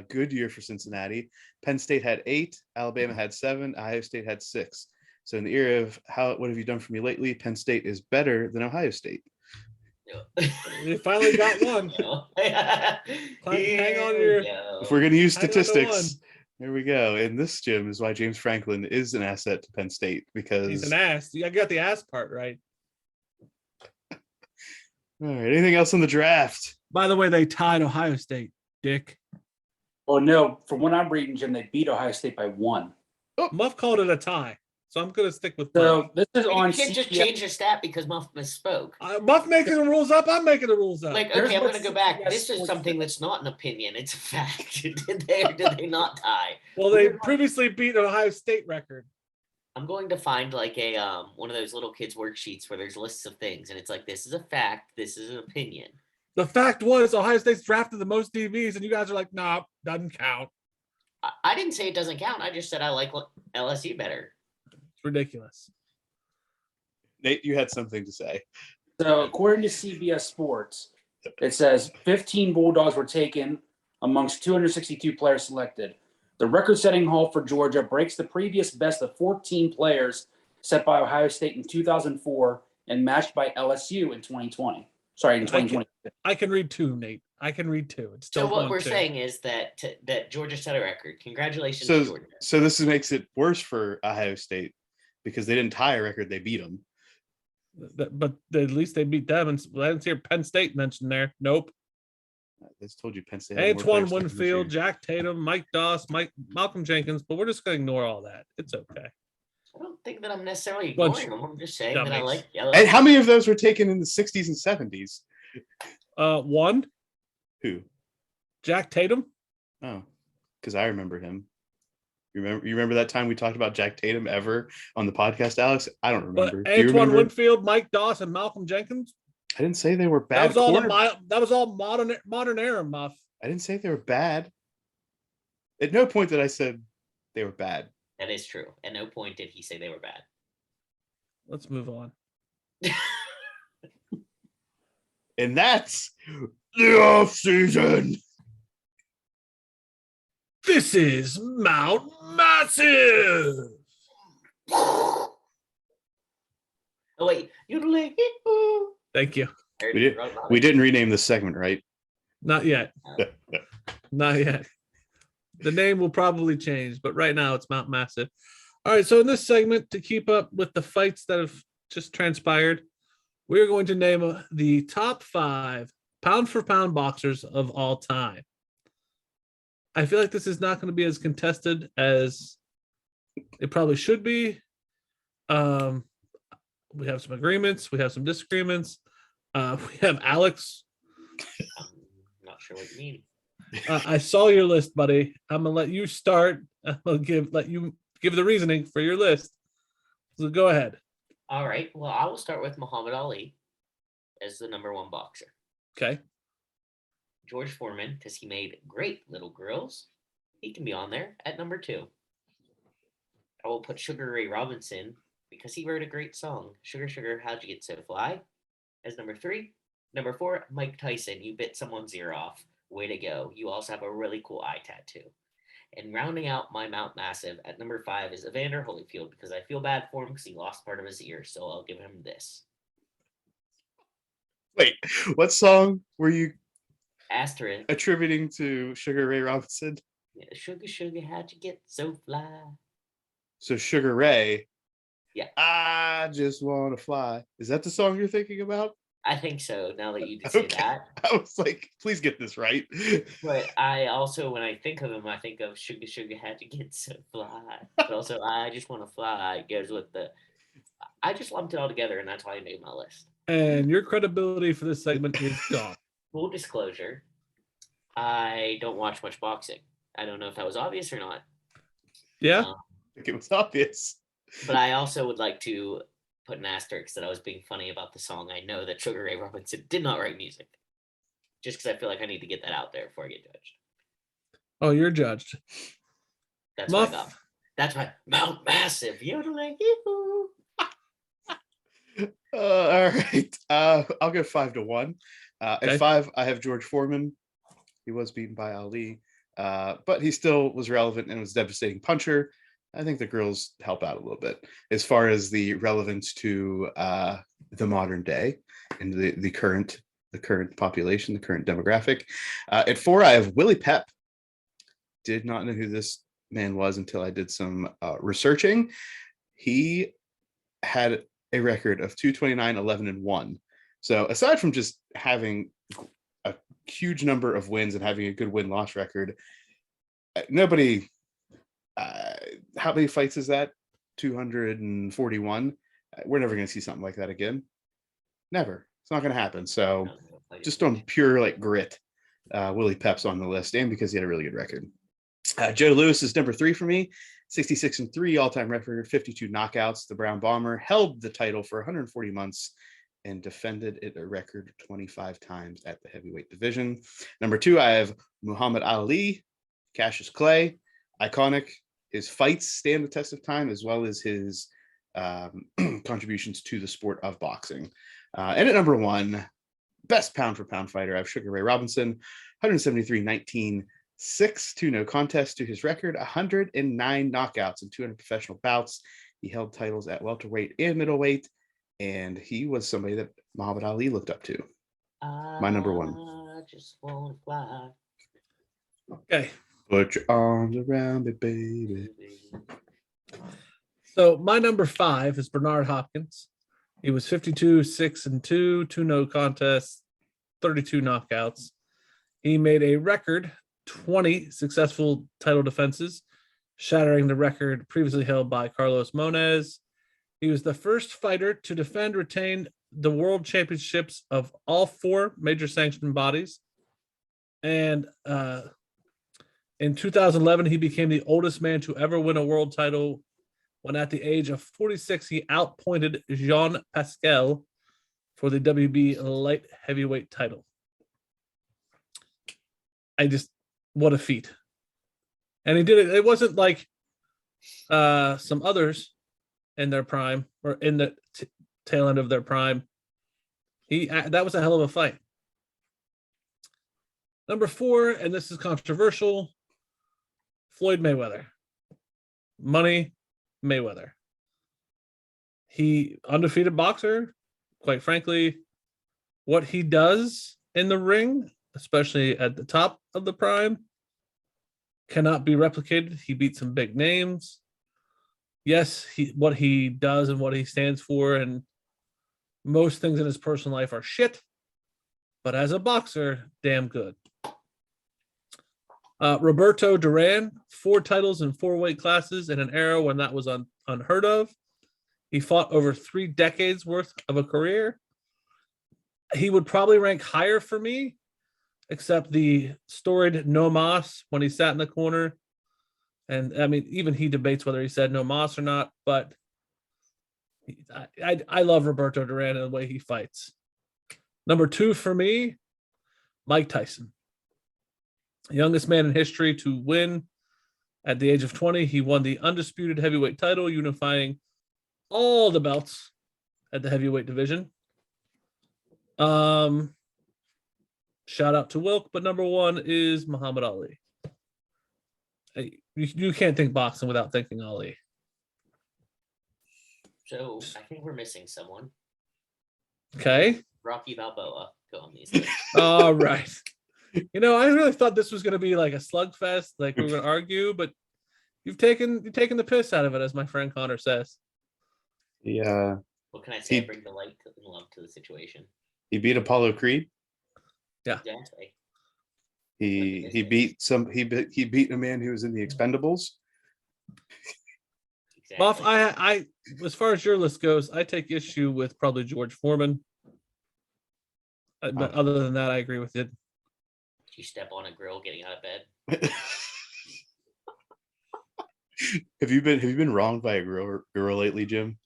Good year for Cincinnati. Penn State had 8. Alabama had 7. Ohio State had 6. So in the era of what have you done for me lately? Penn State is better than Ohio State.
You finally got one. Hang on your-
If we're going to use
Hang on to
statistics, here we go. And this, Jim, is why James Franklin is an asset to Penn State because.
He's an ass. I got the ass part right.
All right. Anything else on the draft?
By the way, they tied Ohio State, Dick.
Oh no, from what I'm reading, Jim, they beat Ohio State by 1.
Muff called it a tie. So I'm going to stick with
So
Muff.
this is
You
on
can't just
CBS.
change the stat because Muff misspoke.
Muff making the rules up. I'm making the rules up.
Like,
Here's
okay, I'm
what
gonna go back.
CBS
This is
Sports
something
said.
that's not an opinion; it's a fact. did they or did they not tie?
Well, they previously beat an Ohio State record.
I'm going to find like a one of those little kids worksheets where there's lists of things, and it's like this is a fact, this is an opinion.
The fact was Ohio State's drafted the most DBs, and you guys are like, nah, doesn't count.
I didn't say it doesn't count. I just said I like LSU better.
It's ridiculous.
Nate, you had something to say.
So according to CBS Sports, it says 15 Bulldogs were taken amongst 262 players selected. The record-setting haul for Georgia breaks the previous best of 14 players set by Ohio State in 2004 and matched by LSU in 2020. Sorry, in 2020.
I can read two, Nate. I can read two. It's still
So what
going
we're
two.
saying is that that Georgia set a record. Congratulations,
So,
Georgia.
so this makes it worse for Ohio State because they didn't tie a record; they beat them.
But at least they beat them. And I didn't hear Penn State mentioned there. Nope.
I just told you Penn State. had more
Antoine
players than this year.
Winfield, Jack Tatum, Mike Doss, Malcolm Jenkins, but we're just going to ignore all that. It's okay.
I don't think that I'm necessarily
Bunch
ignoring them. I'm just saying that I
dummies.
like
And
LSU.
how many of those were taken in the 60s and 70s?
One,
Who?
Jack Tatum.
Oh, because I remember him. You remember that time we talked about Jack Tatum ever on the podcast, Alex? I don't
But
remember. Do you
Antoine
remember?
Winfield, Mike Doss, and Malcolm Jenkins.
I didn't say they were
That
bad.
was all that was all modern era, Muff.
I didn't say they were bad. At no point did I said they were bad.
That is true. At no point did he say they were bad.
Let's move on.
And that's the off season.
This is Mount Massive.
Oh wait, you
Thank you.
We didn't rename this segment, right?
Not yet. Not yet. The name will probably change, but right now it's Mount Massive. All right. So in this segment, to keep up with the fights that have just transpired, we're going to name the top 5 pound for pound boxers of all time. I feel like this is not going to be as contested as it probably should be. We have some agreements. We have some disagreements. We have Alex.
I'm not sure what you mean.
I saw your list, buddy. I'm gonna let you start. I'm gonna let you give the reasoning for your list. So go ahead.
All right. Well, I will start with Muhammad Ali as the number 1 boxer.
Okay.
George Foreman, because he made great little girls. He can be on there at number 2. I will put Sugar Ray Robinson because he wrote a great song, Sugar Sugar, How'd You Get So Fly, as number 3. Number 4, Mike Tyson, you bit someone's ear off. Way to go. You also have a really cool eye tattoo. And rounding out my Mount Massive at number 5 is Evander Holyfield because I feel bad for him because he lost part of his ear. So I'll give him this.
Wait, what song were you
Asterisk.
attributing to Sugar Ray Robinson?
Yeah, Sugar Sugar, how'd you get so fly?
So Sugar Ray.
Yeah.
I just want to fly. Is that the song you're thinking about?
I think so, now that you did say
Okay.
that.
I was like, please get this right.
But I also, when I think of him, I think of Sugar Sugar, how'd you get so fly? But also, I just want to fly goes with the. I just lumped it all together, and that's why I made my list.
And your credibility for this segment is gone.
Full disclosure, I don't watch much boxing. I don't know if that was obvious or not.
Yeah.
I think it was obvious.
But I also would like to put an asterisk that I was being funny about the song. I know that Sugar Ray Robinson did not write music. Just because I feel like I need to get that out there before I get judged.
Oh, you're judged.
That's what I
Muff.
got. That's my Mount Massive. Yodeling. Yoo-hoo.
All right. I'll go 5-1.
Okay.
At 5, I have George Foreman. He was beaten by Ali, but he still was relevant and was a devastating puncher. I think the girls help out a little bit as far as the relevance to the modern day and the current population, the current demographic. At 4, I have Willie Pep. Did not know who this man was until I did some researching. He had a record of 229, 11, and 1. So aside from just having a huge number of wins and having a good win-loss record, nobody. How many fights is that? 241. We're never going to see something like that again. Never. It's not going to happen. So just on pure like grit, Willie Pep's on the list, and because he had a really good record. Joe Louis is number 3 for me. 66-3 all-time record, 52 knockouts. The Brown Bomber held the title for 140 months and defended it a record 25 times at the heavyweight division. Number 2, I have Muhammad Ali, Cassius Clay, iconic. His fights stand the test of time, as well as his contributions to the sport of boxing. And at number 1, best pound for pound fighter, I have Sugar Ray Robinson, 173-19. 6-2 no contest to his record, 109 knockouts in 200 professional bouts. He held titles at welterweight and middleweight, and he was somebody that Muhammad Ali looked up to. My number 1.
I just want to fly.
Okay.
Put your arms around me, baby.
So my number 5 is Bernard Hopkins. He was 52-6-2, 2 no contests, 32 knockouts. He made a record 20 successful title defenses, shattering the record previously held by Carlos Moniz. He was the first fighter to defend, retain the world championships of all 4 major sanctioned bodies. And in 2011, he became the oldest man to ever win a world title when at the age of 46, he outpointed Jean Pascal for the WB light heavyweight title. What a feat. And he did it. It wasn't like some others in their prime or in the tail end of their prime. That was a hell of a fight. Number 4, and this is controversial, Floyd Mayweather. Money Mayweather. He undefeated boxer. Quite frankly, what he does in the ring, especially at the top of the prime, cannot be replicated. He beat some big names. Yes, what he does and what he stands for and most things in his personal life are shit, but as a boxer, damn good. Roberto Duran, 4 titles in 4 weight classes in an era when that was unheard of. He fought over 3 decades worth of a career. He would probably rank higher for me, except the storied no mas when he sat in the corner. And I mean, even he debates whether he said no mas or not, but I love Roberto Duran and the way he fights. Number 2 for me, Mike Tyson. Youngest man in history to win at the age of 20. He won the undisputed heavyweight title, unifying all the belts at the heavyweight division. Shout out to Wilk, but number 1 is Muhammad Ali. You can't think boxing without thinking Ali.
So I think we're missing someone.
Okay.
Rocky Balboa. Go on these lists.
All right. You know, I really thought this was going to be like a slugfest, like we were going to argue, but you've taken the piss out of it, as my friend Connor says.
Yeah.
What can I say? I bring the light and love to the situation.
He beat Apollo Creed.
Yeah.
Exactly.
He beat a man who was in the Expendables.
Exactly.
Muff, I as far as your list goes, I take issue with probably George Foreman. But other than that, I agree with it.
Did you step on a grill getting out of bed?
Have you been wronged by a girl lately, Jim?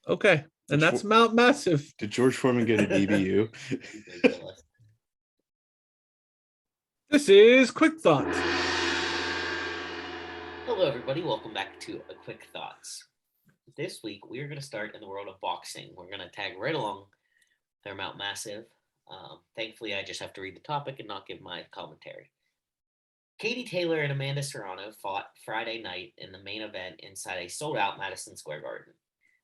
Okay, and that's Mount Massive.
Did George Foreman get a DBU?
This is Quick Thoughts.
Hello, everybody. Welcome back to A Quick Thoughts. This week, we are going to start in the world of boxing. We're going to tag right along their Mount Massive. Thankfully, I just have to read the topic and not give my commentary. Katie Taylor and Amanda Serrano fought Friday night in the main event inside a sold-out Madison Square Garden.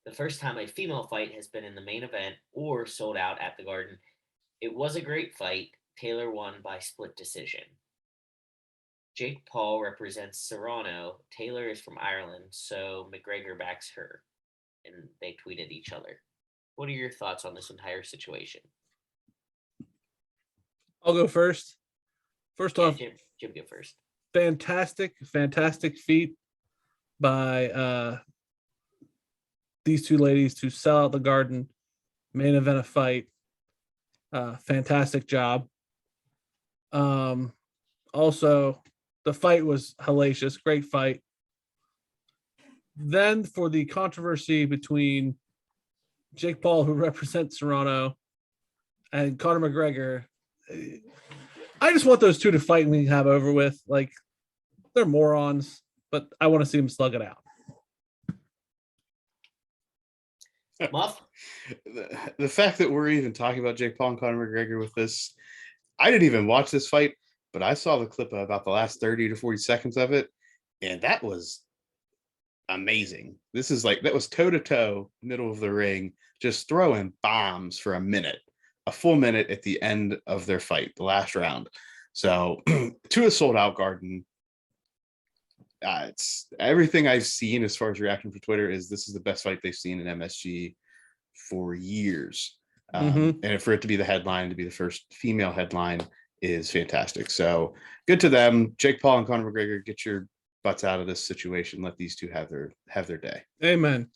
The first time a female fight has been in the main event or sold out at the Garden. It was a great fight. Taylor won by split decision. Jake Paul represents Serrano. Taylor is from Ireland, so McGregor backs her. And they tweeted each other. What are your thoughts on this entire situation?
I'll go first. First off,
Jim go first.
fantastic feat by these two ladies to sell out the Garden, main event a fight. Fantastic job. Also, the fight was hellacious. Great fight. Then for the controversy between Jake Paul, who represents Toronto, and Conor McGregor, I just want those two to fight and we can have over with. Like, they're morons, but I want to see them slug it out.
Muff?
The fact that we're even talking about Jake Paul and Conor McGregor with this, I didn't even watch this fight, but I saw the clip of about the last 30 to 40 seconds of it, and that was amazing. This is like, that was toe to toe, middle of the ring, just throwing bombs for a full minute at the end of their fight, the last round. So to a sold out Garden, it's everything I've seen as far as reaction from Twitter is this is the best fight they've seen in MSG for years. And for it to be the headline, to be the first female headline, is fantastic. So good to them. Jake Paul and Conor McGregor, get your butts out of this situation. Let these two have their day.
Amen.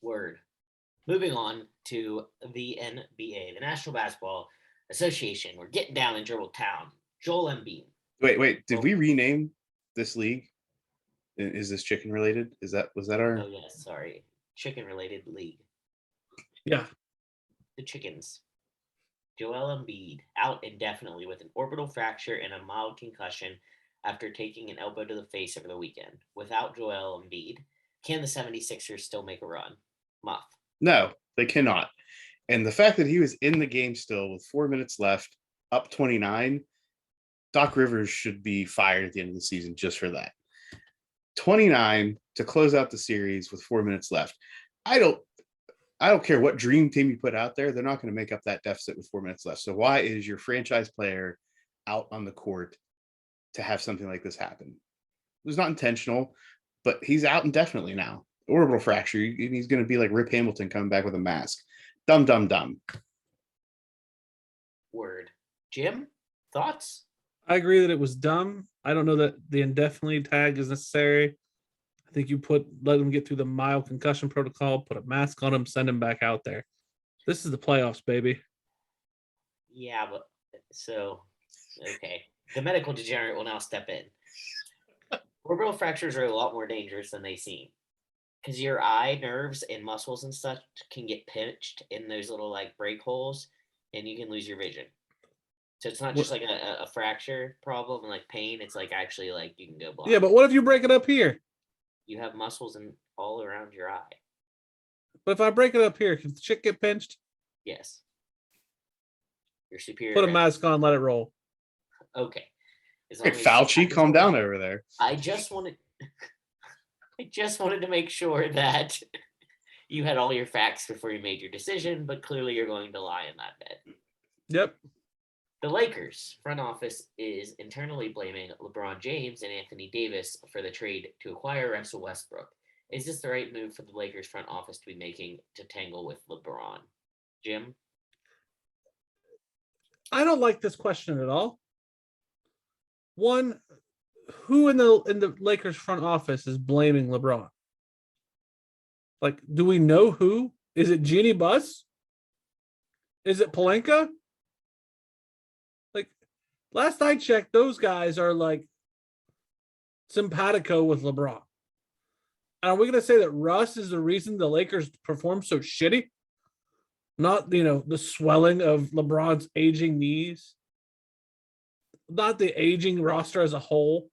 Word. Moving on to the NBA, the National Basketball Association. We're getting down in Dribble Town. Joel Embiid.
Wait, did we rename this league? Is this chicken related? Was that our?
Oh yes, sorry. Chicken related league.
Yeah.
The chickens. Joel Embiid out indefinitely with an orbital fracture and a mild concussion after taking an elbow to the face over the weekend. Without Joel Embiid, can the 76ers still make a run? Muff.
No, they cannot. And the fact that he was in the game still with 4 minutes left, up 29, Doc Rivers should be fired at the end of the season just for that. 29 to close out the series with 4 minutes left. I don't care what dream team you put out there, they're not going to make up that deficit with 4 minutes left. So why is your franchise player out on the court to have something like this happen? It was not intentional, but he's out indefinitely now. Orbital fracture. He's going to be like Rip Hamilton coming back with a mask. Dumb.
Word. Jim, thoughts?
I agree that it was dumb. I don't know that the indefinitely tag is necessary. I think you let him get through the mild concussion protocol, put a mask on him, send him back out there. This is the playoffs, baby.
Yeah, but so, okay. The medical degenerate will now step in. Orbital fractures are a lot more dangerous than they seem. Because your eye nerves and muscles and stuff can get pinched in those little like break holes, and you can lose your vision. So it's not just like a fracture problem and like pain. It's like actually like you can go blind.
Yeah, but what if you break it up here?
You have muscles all around your eye.
But if I break it up here, can the chick get pinched?
Yes. Your superior.
Put a mask on, let it roll.
Okay.
Hey, Fauci, calm down over there.
I just wanted to make sure that you had all your facts before you made your decision, but clearly you're going to lie in that bed.
Yep.
The Lakers front office is internally blaming LeBron James and Anthony Davis for the trade to acquire Russell Westbrook. Is this the right move for the Lakers front office to be making to tangle with LeBron? Jim?
I don't like this question at all. One, who in the Lakers front office is blaming LeBron? Like, do we know who? Is it Jeannie Buss? Is it Pelinka? Like, last I checked, those guys are like simpatico with LeBron. And are we going to say that Russ is the reason the Lakers perform so shitty? Not, the swelling of LeBron's aging knees. Not the aging roster as a whole.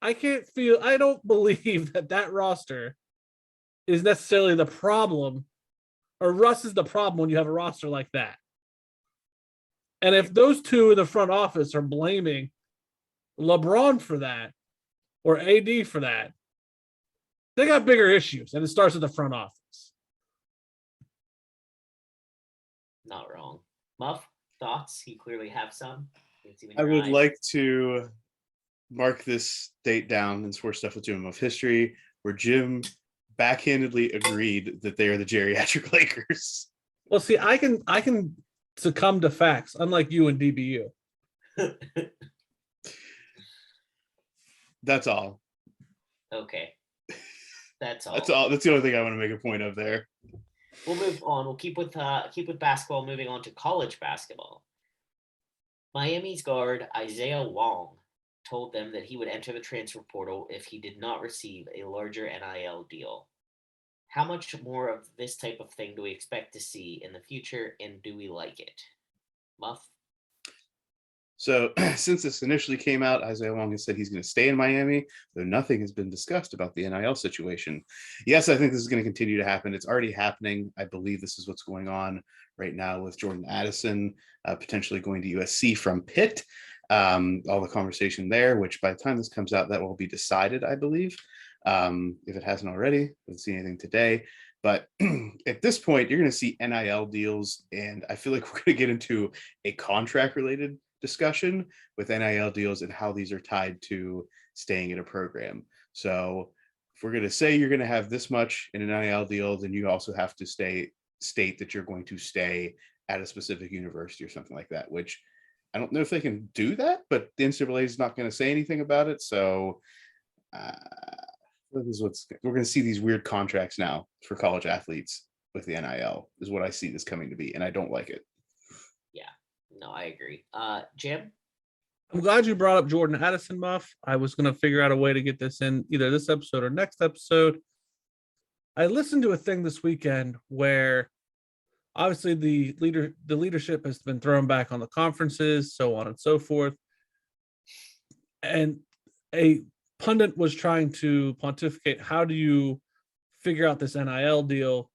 I don't believe that roster is necessarily the problem, or Russ is the problem when you have a roster like that. And if those two in the front office are blaming LeBron for that, or AD for that, they got bigger issues, and it starts at the front office.
Not wrong. Muff, thoughts? You clearly have some.
I would like to mark this date down in Sports Stuff with Jim of history, where Jim backhandedly agreed that they are the geriatric Lakers.
Well, see, I can succumb to facts, unlike you and DBU.
That's all.
Okay. That's all.
That's all. That's the only thing I want to make a point of there.
We'll move on. We'll keep with basketball, moving on to college basketball. Miami's guard Isaiah Wong told them that he would enter the transfer portal if he did not receive a larger NIL deal. How much more of this type of thing do we expect to see in the future, and do we like it? Muff?
So since this initially came out, Isaiah Wong has said he's going to stay in Miami, though nothing has been discussed about the NIL situation. Yes, I think this is going to continue to happen. It's already happening. I believe this is what's going on right now with Jordan Addison potentially going to USC from Pitt. All the conversation there, which by the time this comes out, that will be decided, I believe. If it hasn't already, I haven't seen anything today. But at this point, you're going to see NIL deals, and I feel like we're going to get into a contract-related discussion with NIL deals and how these are tied to staying at a program. So if we're going to say you're going to have this much in an NIL deal, then you also have to state that you're going to stay at a specific university or something like that, which I don't know if they can do that, but the NCAA is not going to say anything about it. So this is we're going to see these weird contracts now for college athletes with the NIL is what I see this coming to be, and I don't like it.
Yeah, no, I agree. Jim?
I'm glad you brought up Jordan Addison, Muff. I was going to figure out a way to get this in either this episode or next episode. I listened to a thing this weekend where obviously the leadership has been thrown back on the conferences, so on and so forth. And a pundit was trying to pontificate, how do you figure out this NIL deal?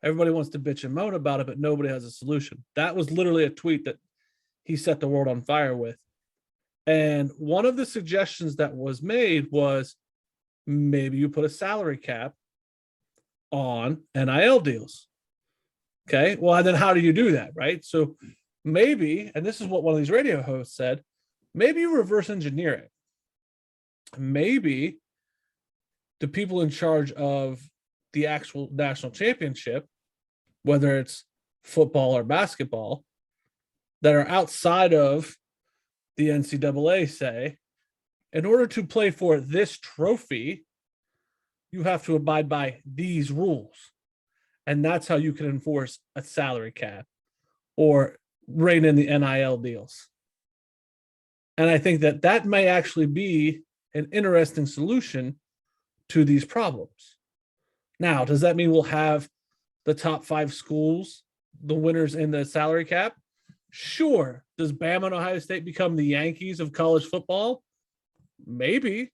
Everybody wants to bitch and moan about it, but nobody has a solution. That was literally a tweet that he set the world on fire with. And one of the suggestions that was made was maybe you put a salary cap on NIL deals. Okay, well, and then how do you do that, right? So maybe, and this is what one of these radio hosts said, maybe you reverse engineer it. Maybe the people in charge of the actual national championship, whether it's football or basketball, that are outside of the NCAA say, in order to play for this trophy, you have to abide by these rules. And that's how you can enforce a salary cap or rein in the NIL deals. And I think that that may actually be an interesting solution to these problems. Now, does that mean we'll have the top 5 schools, the winners in the salary cap? Sure. Does Bama and Ohio State become the Yankees of college football? Maybe.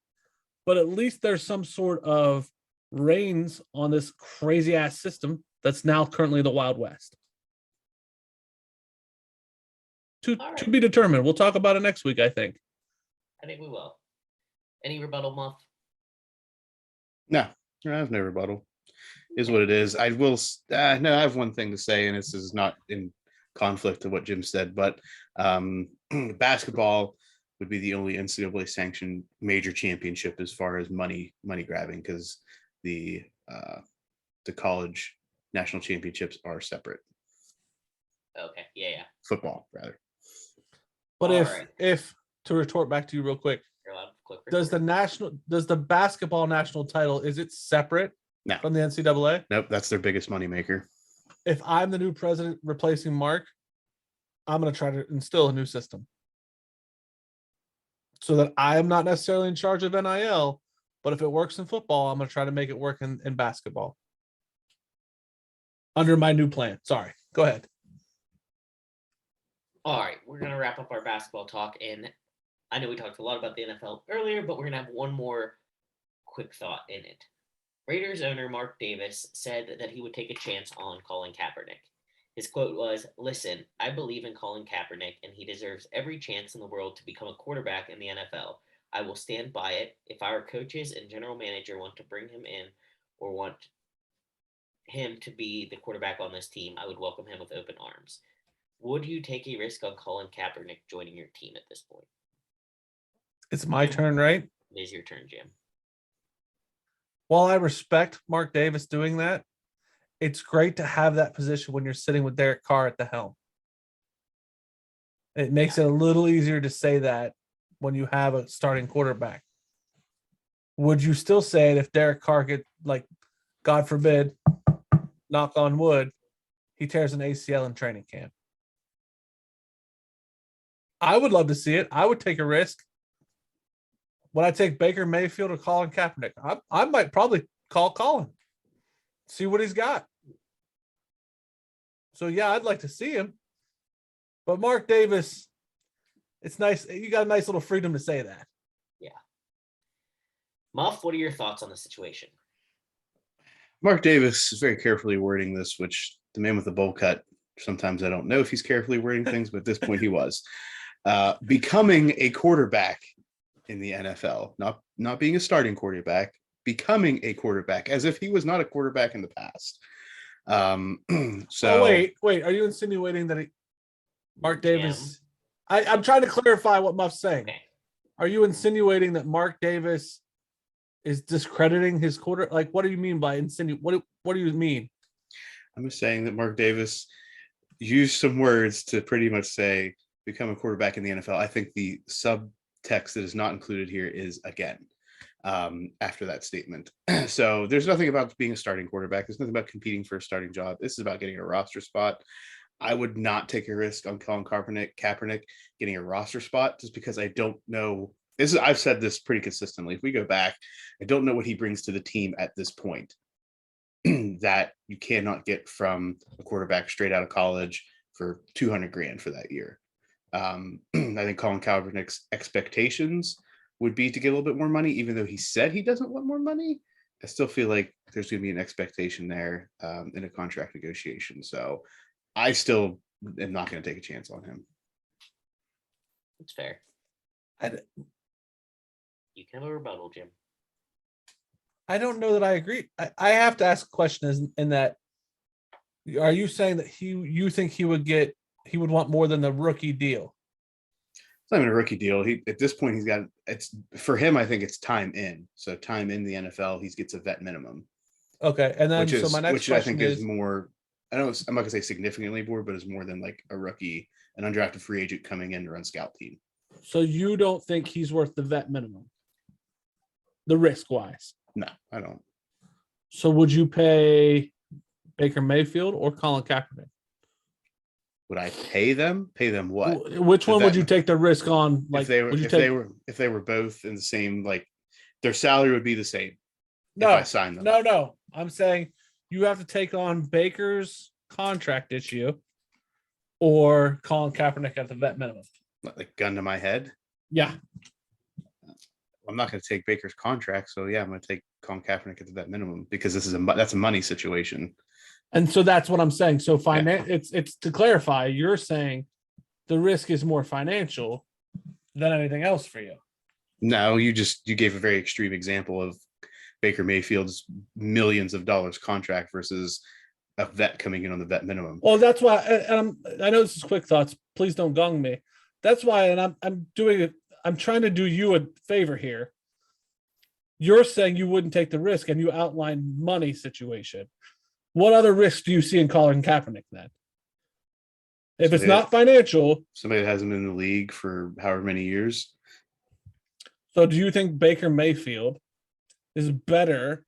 But at least there's some sort of reins on this crazy ass system that's now currently the Wild West. To be determined. We'll talk about it next week, I think.
I think we will. Any rebuttal, Muff?
No, I have no rebuttal. Is what it is. I will. No, I have one thing to say, and this is not in conflict to what Jim said, but basketball would be the only NCAA sanctioned major championship as far as money grabbing, because the college national championships are separate.
Okay. Yeah.
Football, rather.
But
All
if
right.
to retort back to you real quick,
You're allowed to click
does the basketball national title, is it separate
No.
from the NCAA?
Nope, that's their biggest moneymaker.
If I'm the new president replacing Mark, I'm going to try to instill a new system so that I am not necessarily in charge of NIL, but if it works in football, I'm going to try to make it work in basketball under my new plan. Sorry, go ahead.
All right, we're going to wrap up our basketball talk. And I know we talked a lot about the NFL earlier, but we're going to have one more quick thought in it. Raiders owner Mark Davis said that he would take a chance on Colin Kaepernick. His quote was, "Listen, I believe in Colin Kaepernick, and he deserves every chance in the world to become a quarterback in the NFL. I will stand by it. If our coaches and general manager want to bring him in or want him to be the quarterback on this team, I would welcome him with open arms." Would you take a risk on Colin Kaepernick joining your team at this point?
It's my turn, right?
It is your turn, Jim.
While I respect Mark Davis doing that, it's great to have that position when you're sitting with Derek Carr at the helm. It makes it a little easier to say that when you have a starting quarterback. would you still say it if Derek Carr get, like, God forbid, knock on wood, he tears an ACL in training camp? I would love to see it. I would take a risk. Would I take Baker Mayfield or Colin Kaepernick? I might probably call Colin, see what he's got. So, yeah, I'd like to see him. But Mark Davis, it's nice. You got a nice little freedom to say that.
Yeah. Muff, what are your thoughts on the situation?
Mark Davis is very carefully wording this, which the man with the bowl cut, sometimes I don't know if he's carefully wording things, but at this point he was. Becoming a quarterback in the NFL, not being a starting quarterback, becoming a quarterback, as if he was not a quarterback in the past. So
wait, are you insinuating that Mark Davis? I'm trying to clarify what Muff's saying.
Okay.
Are you insinuating that Mark Davis is discrediting his quarter? Like, what do you mean by insinuate? What do you mean?
I'm just saying that Mark Davis used some words to pretty much say become a quarterback in the NFL. I think the subtext that is not included here is again after that statement. So there's nothing about being a starting quarterback. There's nothing about competing for a starting job. This is about getting a roster spot. I would not take a risk on Colin Kaepernick getting a roster spot just because I don't know. I've said this pretty consistently. If we go back, I don't know what he brings to the team at this point that you cannot get from a quarterback straight out of college for $200,000 for that year. I think Colin Kaepernick's expectations would be to get a little bit more money, even though he said he doesn't want more money. I still feel like there's going to be an expectation there in a contract negotiation. So I still am not going to take a chance on him.
That's fair. You can have a rebuttal, Jim.
I don't know that I agree. I have to ask a question in that, are you saying that you think he would want more than the rookie deal?
It's not even a rookie deal. At this point, it's for him. I think it's time in. So time in the NFL, he gets a vet minimum.
Okay, and then
which
my next
I
question
think is more. I'm not gonna say significantly more, but it's more than like a rookie, an undrafted free agent coming in to run scout team.
So you don't think he's worth the vet minimum, the risk wise?
No, I don't.
So would you pay Baker Mayfield or Colin Kaepernick?
Would I pay them? Pay them what?
Which one would you take the risk on? Like,
if they were both in the same, like their salary would be the same.
No,
if I signed them.
No. I'm saying you have to take on Baker's contract issue or Colin Kaepernick at the vet minimum.
Like gun to my head.
Yeah.
I'm not going to take Baker's contract, so yeah, I'm going to take Colin Kaepernick at the vet minimum because that's a money situation.
And so that's what I'm saying. So it's to clarify, you're saying the risk is more financial than anything else for you.
No, you gave a very extreme example of Baker Mayfield's millions of dollars contract versus a vet coming in on the vet minimum.
Well, that's why, and I know this is quick thoughts. Please don't gong me. That's why, and I'm doing it. I'm trying to do you a favor here. You're saying you wouldn't take the risk, and you outlined money situation. What other risks do you see in Colin Kaepernick then? If it's not financial,
somebody that hasn't been in the league for however many years.
So do you think Baker Mayfield is better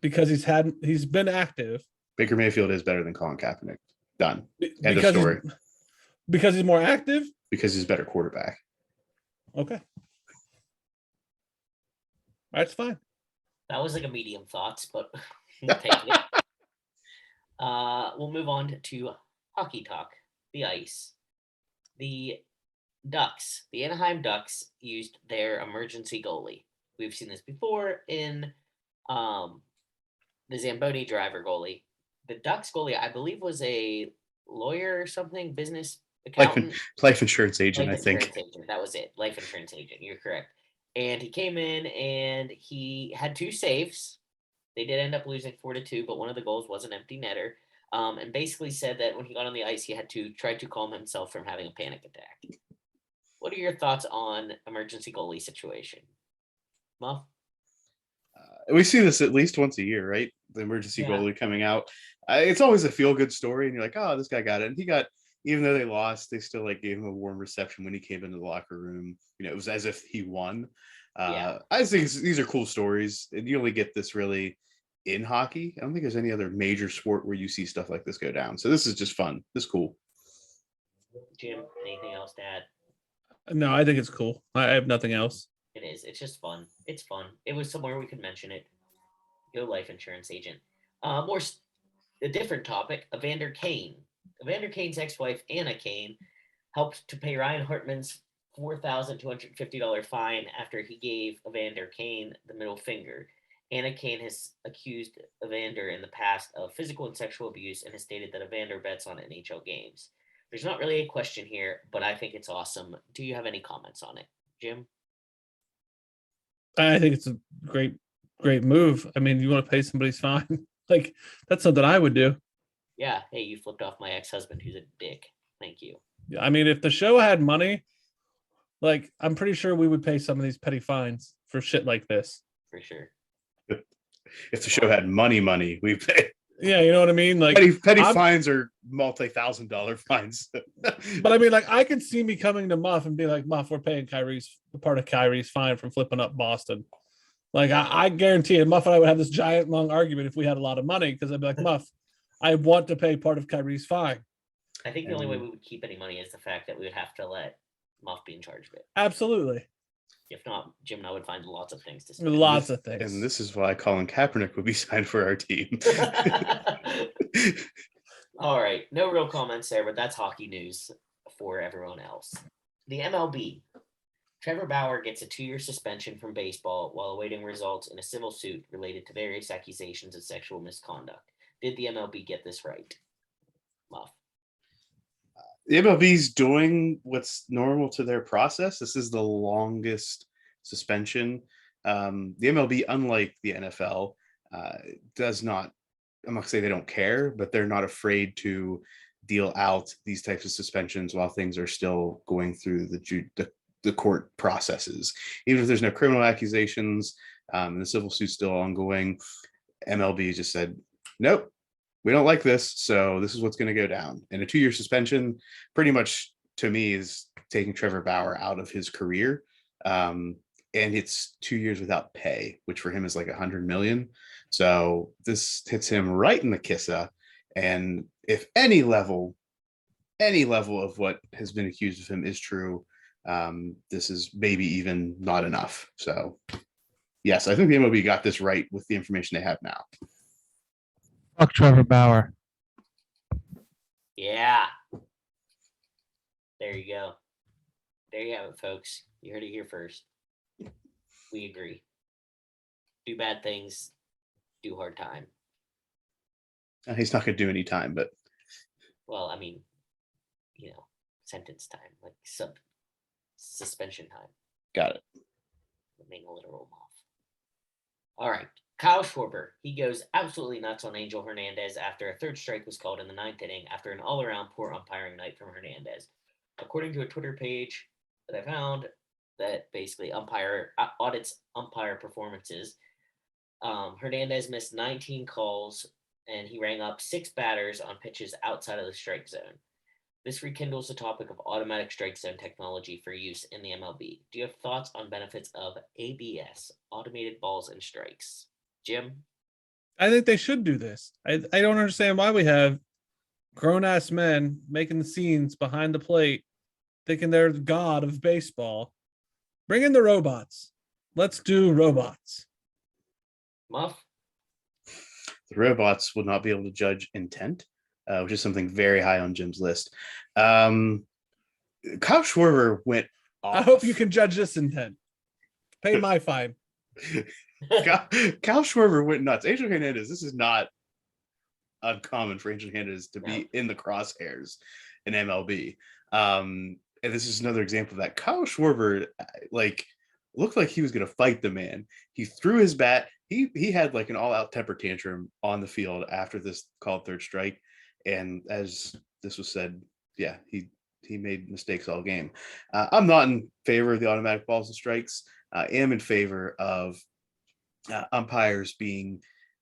because he's been active?
Baker Mayfield is better than Colin Kaepernick. Done. End of story.
Because he's more active?
Because he's a better quarterback.
Okay. That's fine.
That was like a medium thoughts, but we'll take it. We'll move on to hockey talk. The ice. The Ducks, the Anaheim Ducks, used their emergency goalie. We've seen this before in the Zamboni driver goalie. The Ducks goalie, I believe, was a lawyer or something, business accountant.
Life insurance agent, I think.
Agent. That was it. Life insurance agent. You're correct. And he came in and he had 2 saves. They did end up losing 4-2, but one of the goals was an empty netter. And basically said that when he got on the ice, he had to try to calm himself from having a panic attack. What are your thoughts on emergency goalie situation? Muff?
We see this at least once a year, right? The emergency goalie coming out. It's always a feel-good story, and you're like, oh, this guy got it. And even though they lost, they still like gave him a warm reception when he came into the locker room. You know, it was as if he won.
Yeah.
I just think these are cool stories, and you only get this really in hockey. I don't think there's any other major sport where you see stuff like this go down. So this is just fun. This is cool.
Jim, anything else to add?
No, I think it's cool. I have nothing else.
It is. It's just fun. It's fun. It was somewhere we could mention it. Go life insurance agent. A different topic. Evander Kane. Evander Kane's ex-wife Anna Kane helped to pay Ryan Hartman's $4,250 fine after he gave Evander Kane the middle finger. Anna Kane has accused Evander in the past of physical and sexual abuse and has stated that Evander bets on NHL games. There's not really a question here, but I think it's awesome. Do you have any comments on it, Jim?
I think it's a great move. I mean, you want to pay somebody's fine. Like, that's something I would do.
Yeah. Hey, you flipped off my ex-husband who's a dick. Thank you.
I mean, if the show had money, like, I'm pretty sure we would pay some of these petty fines for shit like this.
For sure.
If the show had money, we pay.
Yeah, you know what I mean? Like,
petty fines are multi-$1,000 fines.
But I mean, like, I could see me coming to Muff and be like, Muff, we're paying part of Kyrie's fine from flipping up Boston. Like, I guarantee it, Muff and I would have this giant long argument if we had a lot of money, because I'd be like, Muff, I want to pay part of Kyrie's fine.
I think the only way we would keep any money is the fact that we would have to let Muff be in charge of it.
Absolutely.
If not, Jim and I would find lots of things to say.
Lots of things.
And this is why Colin Kaepernick would be signed for our team.
All right. No real comments there, but that's hockey news for everyone else. The MLB. Trevor Bauer gets a 2-year suspension from baseball while awaiting results in a civil suit related to various accusations of sexual misconduct. Did the MLB get this right? Muff.
The MLB's doing what's normal to their process. This is the longest suspension. The MLB, unlike the NFL, does not, I'm not gonna say they don't care, but they're not afraid to deal out these types of suspensions while things are still going through the court processes. Even if there's no criminal accusations, the civil suit's still ongoing, MLB just said, nope, we don't like this, so this is what's going to go down. And a 2-year suspension pretty much, to me, is taking Trevor Bauer out of his career. And it's 2 years without pay, which for him is like $100 million. So this hits him right in the kissa. And if any level of what has been accused of him is true, this is maybe even not enough. So yes, I think the MLB got this right with the information they have now.
Fuck Trevor Bauer.
Yeah. There you go. There you have it, folks. You heard it here first. We agree. Do bad things, do hard time.
He's not going to do any time, but
Well, I mean, sentence time, like suspension time.
got it.
Being a literal moth. All right. Kyle Schwarber, he goes absolutely nuts on Angel Hernandez after a third strike was called in the 9th inning after an all-around poor umpiring night from Hernandez. According to a Twitter page that I found that basically audits umpire performances, Hernandez missed 19 calls and he rang up 6 batters on pitches outside of the strike zone. This rekindles the topic of automatic strike zone technology for use in the MLB. Do you have thoughts on benefits of ABS, automated balls and strikes? Jim?
I think they should do this. I don't understand why we have grown-ass men making the scenes behind the plate, thinking they're the god of baseball. Bring in the robots. Let's do robots.
Muff?
The robots will not be able to judge intent, which is something very high on Jim's list. Kyle Schwarber went off.
I hope you can judge this intent. Pay my fine.
Kyle Schwarber went nuts. Angel Hernandez, this is not uncommon for Angel Hernandez to be in the crosshairs in MLB. And this is another example of that. Kyle Schwarber, looked like he was going to fight the man. He threw his bat. He had like an all-out temper tantrum on the field after this called third strike. And as this was said, yeah, he made mistakes all game. I'm not in favor of the automatic balls and strikes. I am in favor of umpires being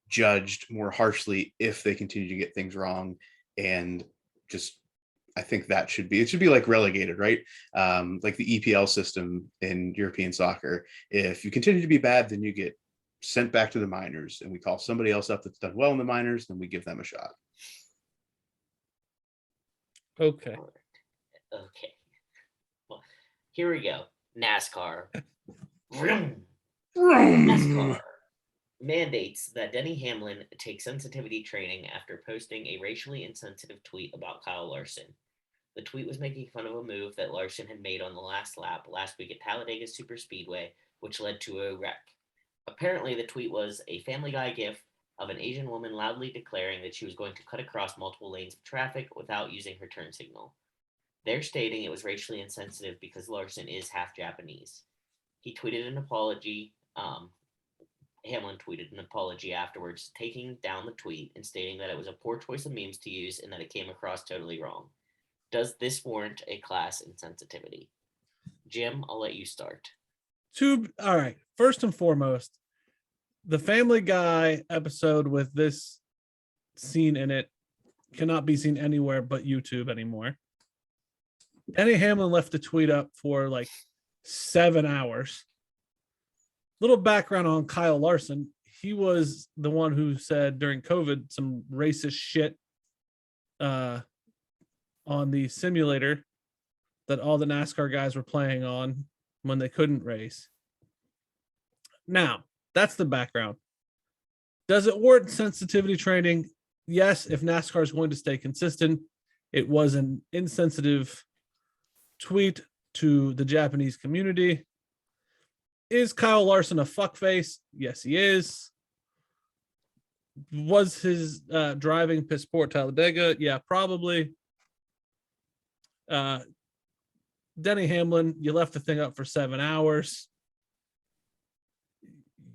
judged more harshly if they continue to get things wrong and just I think that should be like relegated, right? Like the EPL system in European soccer. If you continue to be bad, then you get sent back to the minors, and we call somebody else up that's done well in the minors, then we give them a shot.
Okay.
Okay. Well, here we go. NASCAR. NASCAR mandates that Denny Hamlin take sensitivity training after posting a racially insensitive tweet about Kyle Larson. The tweet was making fun of a move that Larson had made on the last lap last week at Talladega Superspeedway, which led to a wreck. Apparently, the tweet was a Family Guy gif of an Asian woman loudly declaring that she was going to cut across multiple lanes of traffic without using her turn signal. They're stating it was racially insensitive because Larson is half Japanese. He tweeted an apology. Hamlin tweeted an apology afterwards, taking down the tweet and stating that it was a poor choice of memes to use and that it came across totally wrong. Does this warrant a class insensitivity? Jim, I'll let you start.
All right. First and foremost, the Family Guy episode with this scene in it cannot be seen anywhere but YouTube anymore. Denny Hamlin left the tweet up for like 7 hours. Little background on Kyle Larson. He was the one who said during COVID some racist shit on the simulator that all the NASCAR guys were playing on when they couldn't race. Now, that's the background. Does it warrant sensitivity training? Yes, if NASCAR is going to stay consistent. It was an insensitive tweet to the Japanese community. Is Kyle Larson a fuckface? Yes, he is. Was his driving piss poor at Talladega? Yeah, probably. Denny Hamlin, you left the thing up for 7 hours.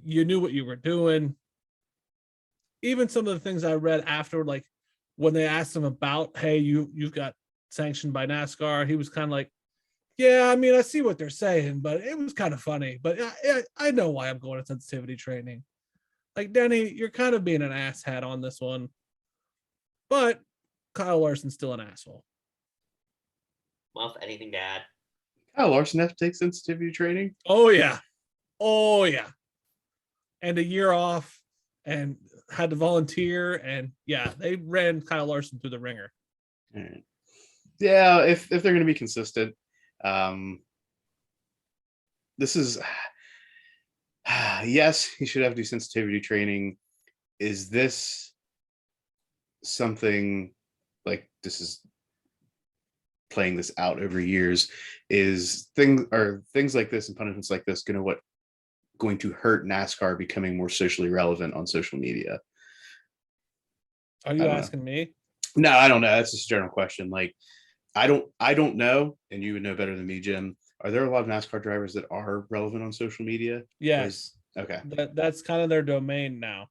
You knew what you were doing. Even some of the things I read after, like when they asked him about, hey, you've got sanctioned by NASCAR, he was kind of like, yeah, I mean, I see what they're saying, but it was kind of funny. But I know why I'm going to sensitivity training. Like, Denny, you're kind of being an asshat on this one. But Kyle Larson's still an asshole.
Muff, anything to add?
Kyle Larson have to take sensitivity training?
Oh, yeah. Oh, yeah. And a year off and had to volunteer. And, yeah, they ran Kyle Larson through the ringer.
All right. Yeah, if they're going to be consistent, this is yes, he should have to do sensitivity training. Is this something like this is playing this out over years? Is things like this and punishments like this going to hurt NASCAR becoming more socially relevant on social media?
Are you asking me?
No, I don't know. That's just a general question. Like, I don't know, and you would know better than me, Jim. Are there a lot of NASCAR drivers that are relevant on social media?
Yes.
Okay.
That's kind of their domain now.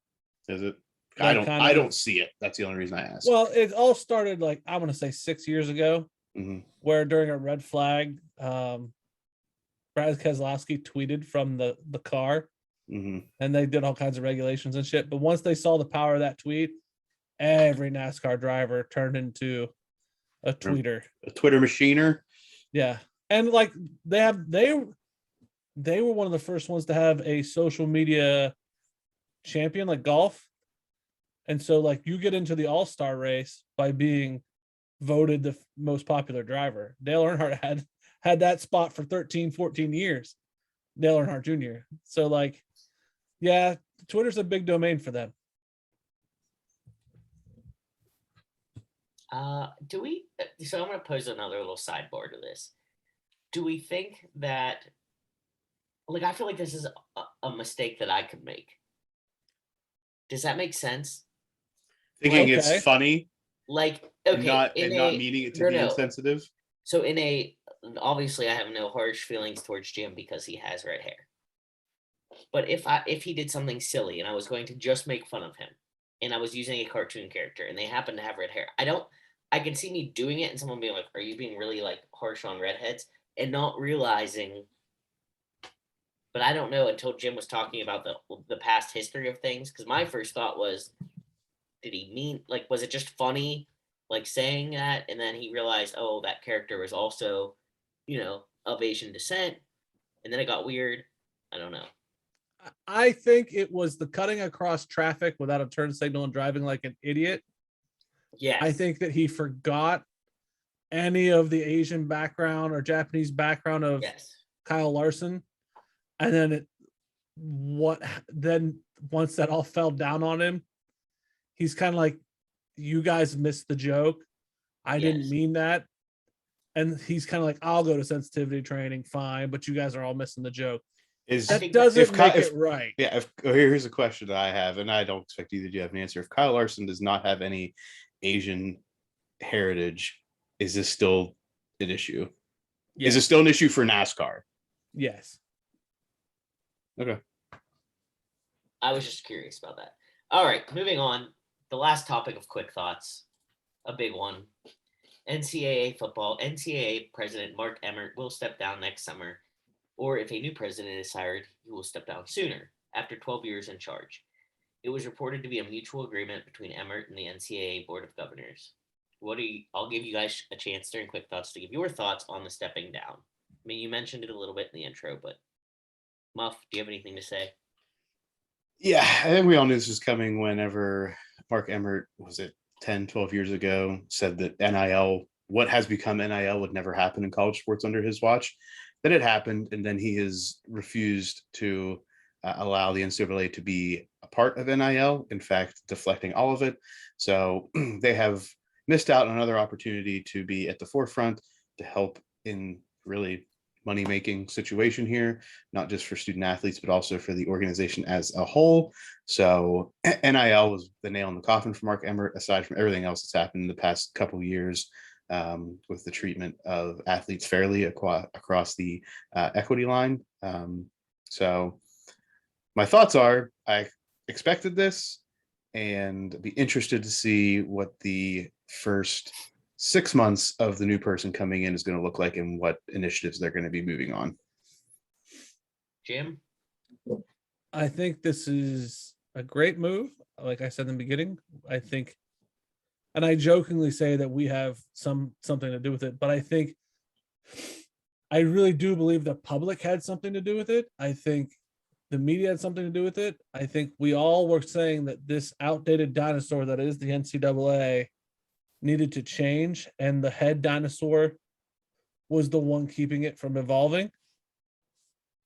Is it?
They
I don't see it. That's the only reason I asked.
Well, it all started like I want to say 6 years ago, where during a red flag, Brad Keselowski tweeted from the car, and they did all kinds of regulations and shit. But once they saw the power of that tweet, every NASCAR driver turned into a tweeter,
a Twitter machiner.
Yeah, and like they were one of the first ones to have a social media champion like golf. And so like you get into the all-star race by being voted the most popular driver. Dale Earnhardt had that spot for 13, 14 years. Dale Earnhardt Jr. So like, yeah, Twitter's a big domain for them.
So I'm going to pose another little sidebar to this. Do we think that, like, I feel like this is a mistake that I could make. Does that make sense?
Thinking it's funny,
like, okay,
and not meaning it to be insensitive.
So obviously I have no harsh feelings towards Jim because he has red hair. But if he did something silly and I was going to just make fun of him and I was using a cartoon character and they happen to have red hair, I can see me doing it and someone being like, are you being really like harsh on redheads? And not realizing, but I don't know until Jim was talking about the past history of things. Because my first thought was, did he mean, like, was it just funny? like saying that, and then he realized, oh, that character was also, of Asian descent, and then it got weird. I don't know.
I think it was the cutting across traffic without a turn signal and driving like an idiot.
Yes.
I think that he forgot any of the Asian background or Japanese background of Kyle Larson. And then once that all fell down on him, he's kind of like, you guys missed the joke. I didn't mean that. And he's kind of like, I'll go to sensitivity training, fine, but you guys are all missing the joke. That doesn't make it right.
Yeah. Here's a question that I have, and I don't expect either of you to have an answer. If Kyle Larson does not have any Asian heritage, is this still an issue? Yes. Is it still an issue for NASCAR?
Yes.
Okay.
I was just curious about that. All right, moving on. The last topic of quick thoughts, a big one. NCAA football. NCAA President Mark Emmert will step down next summer, or if a new president is hired, he will step down sooner, after 12 years in charge. It was reported to be a mutual agreement between Emmert and the NCAA Board of Governors. I'll give you guys a chance during quick thoughts to give your thoughts on the stepping down. I mean, you mentioned it a little bit in the intro, but Muff, do you have anything to say?
Yeah, I think we all knew this was coming whenever Mark Emmert, was it 10, 12 years ago, said that NIL, what has become NIL, would never happen in college sports under his watch. Then it happened, and then he has refused to allow the NCAA to be a part of NIL, in fact, deflecting all of it. So they have missed out on another opportunity to be at the forefront to help in really money-making situation here, not just for student athletes, but also for the organization as a whole. So NIL was the nail in the coffin for Mark Emmert, aside from everything else that's happened in the past couple of years with the treatment of athletes fairly across the equity line. So my thoughts are, I expected this and be interested to see what the first 6 months of the new person coming in is going to look like and what initiatives they're going to be moving on.
Jim?
I think this is a great move. Like I said in the beginning, I think, and I jokingly say that we have something to do with it, but I really do believe the public had something to do with it. I think the media had something to do with it. I think we all were saying that this outdated dinosaur that is the NCAA needed to change, and the head dinosaur was the one keeping it from evolving.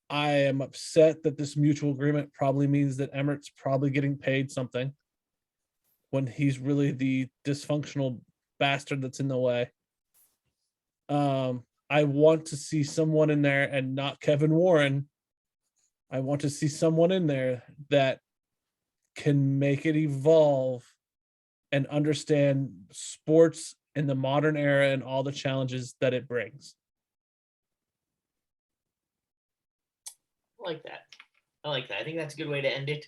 I am upset that this mutual agreement probably means that Emmert's probably getting paid something when he's really the dysfunctional bastard that's in the way. I want to see someone in there, and not Kevin Warren. I want to see someone in there that can make it evolve and understand sports in the modern era and all the challenges that it brings.
I like that. I think that's a good way to end it.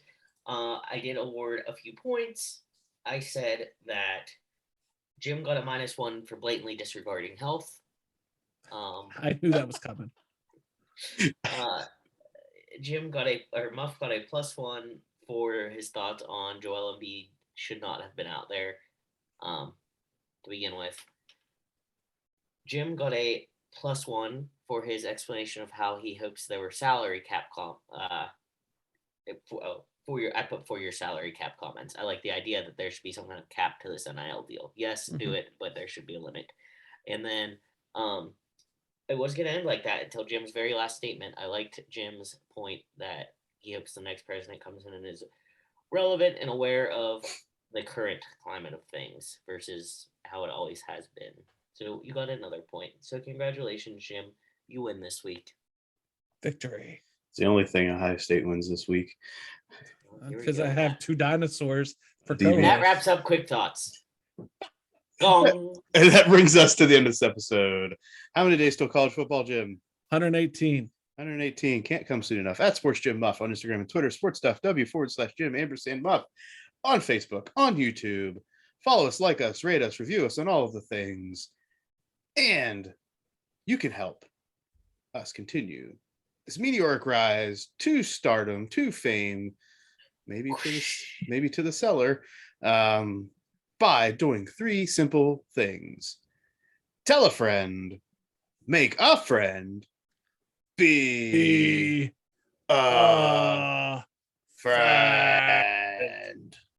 I did award a few points. I said that Jim got a -1 for blatantly disregarding health.
I knew that was coming.
Muff got a +1 for his thoughts on Joel Embiid should not have been out there to begin with. Jim got a +1 for his explanation of how he hopes there were salary cap I put 4-year salary cap comments. I like the idea that there should be some kind of cap to this NIL deal. Yes, do it, but there should be a limit. And then it was going to end like that until Jim's very last statement. I liked Jim's point that he hopes the next president comes in and is relevant and aware of the current climate of things versus how it always has been. So you got another point. So congratulations, Jim. You win this week.
Victory.
It's the only thing Ohio State wins this week.
Because I have 2 dinosaurs for
That wraps up quick thoughts. Gong.
And that brings us to the end of this episode. How many days till college football, Jim?
118.
118. Can't come soon enough. At Sports Jim Muff on Instagram and Twitter. Sports Stuff W/Jim & Muff on Facebook, on YouTube. Follow us, like us, rate us, review us on all of the things. And you can help us continue this meteoric rise to stardom, to fame, maybe to the cellar. by doing 3 simple things. Tell a friend, make a friend, be
Be
a friend.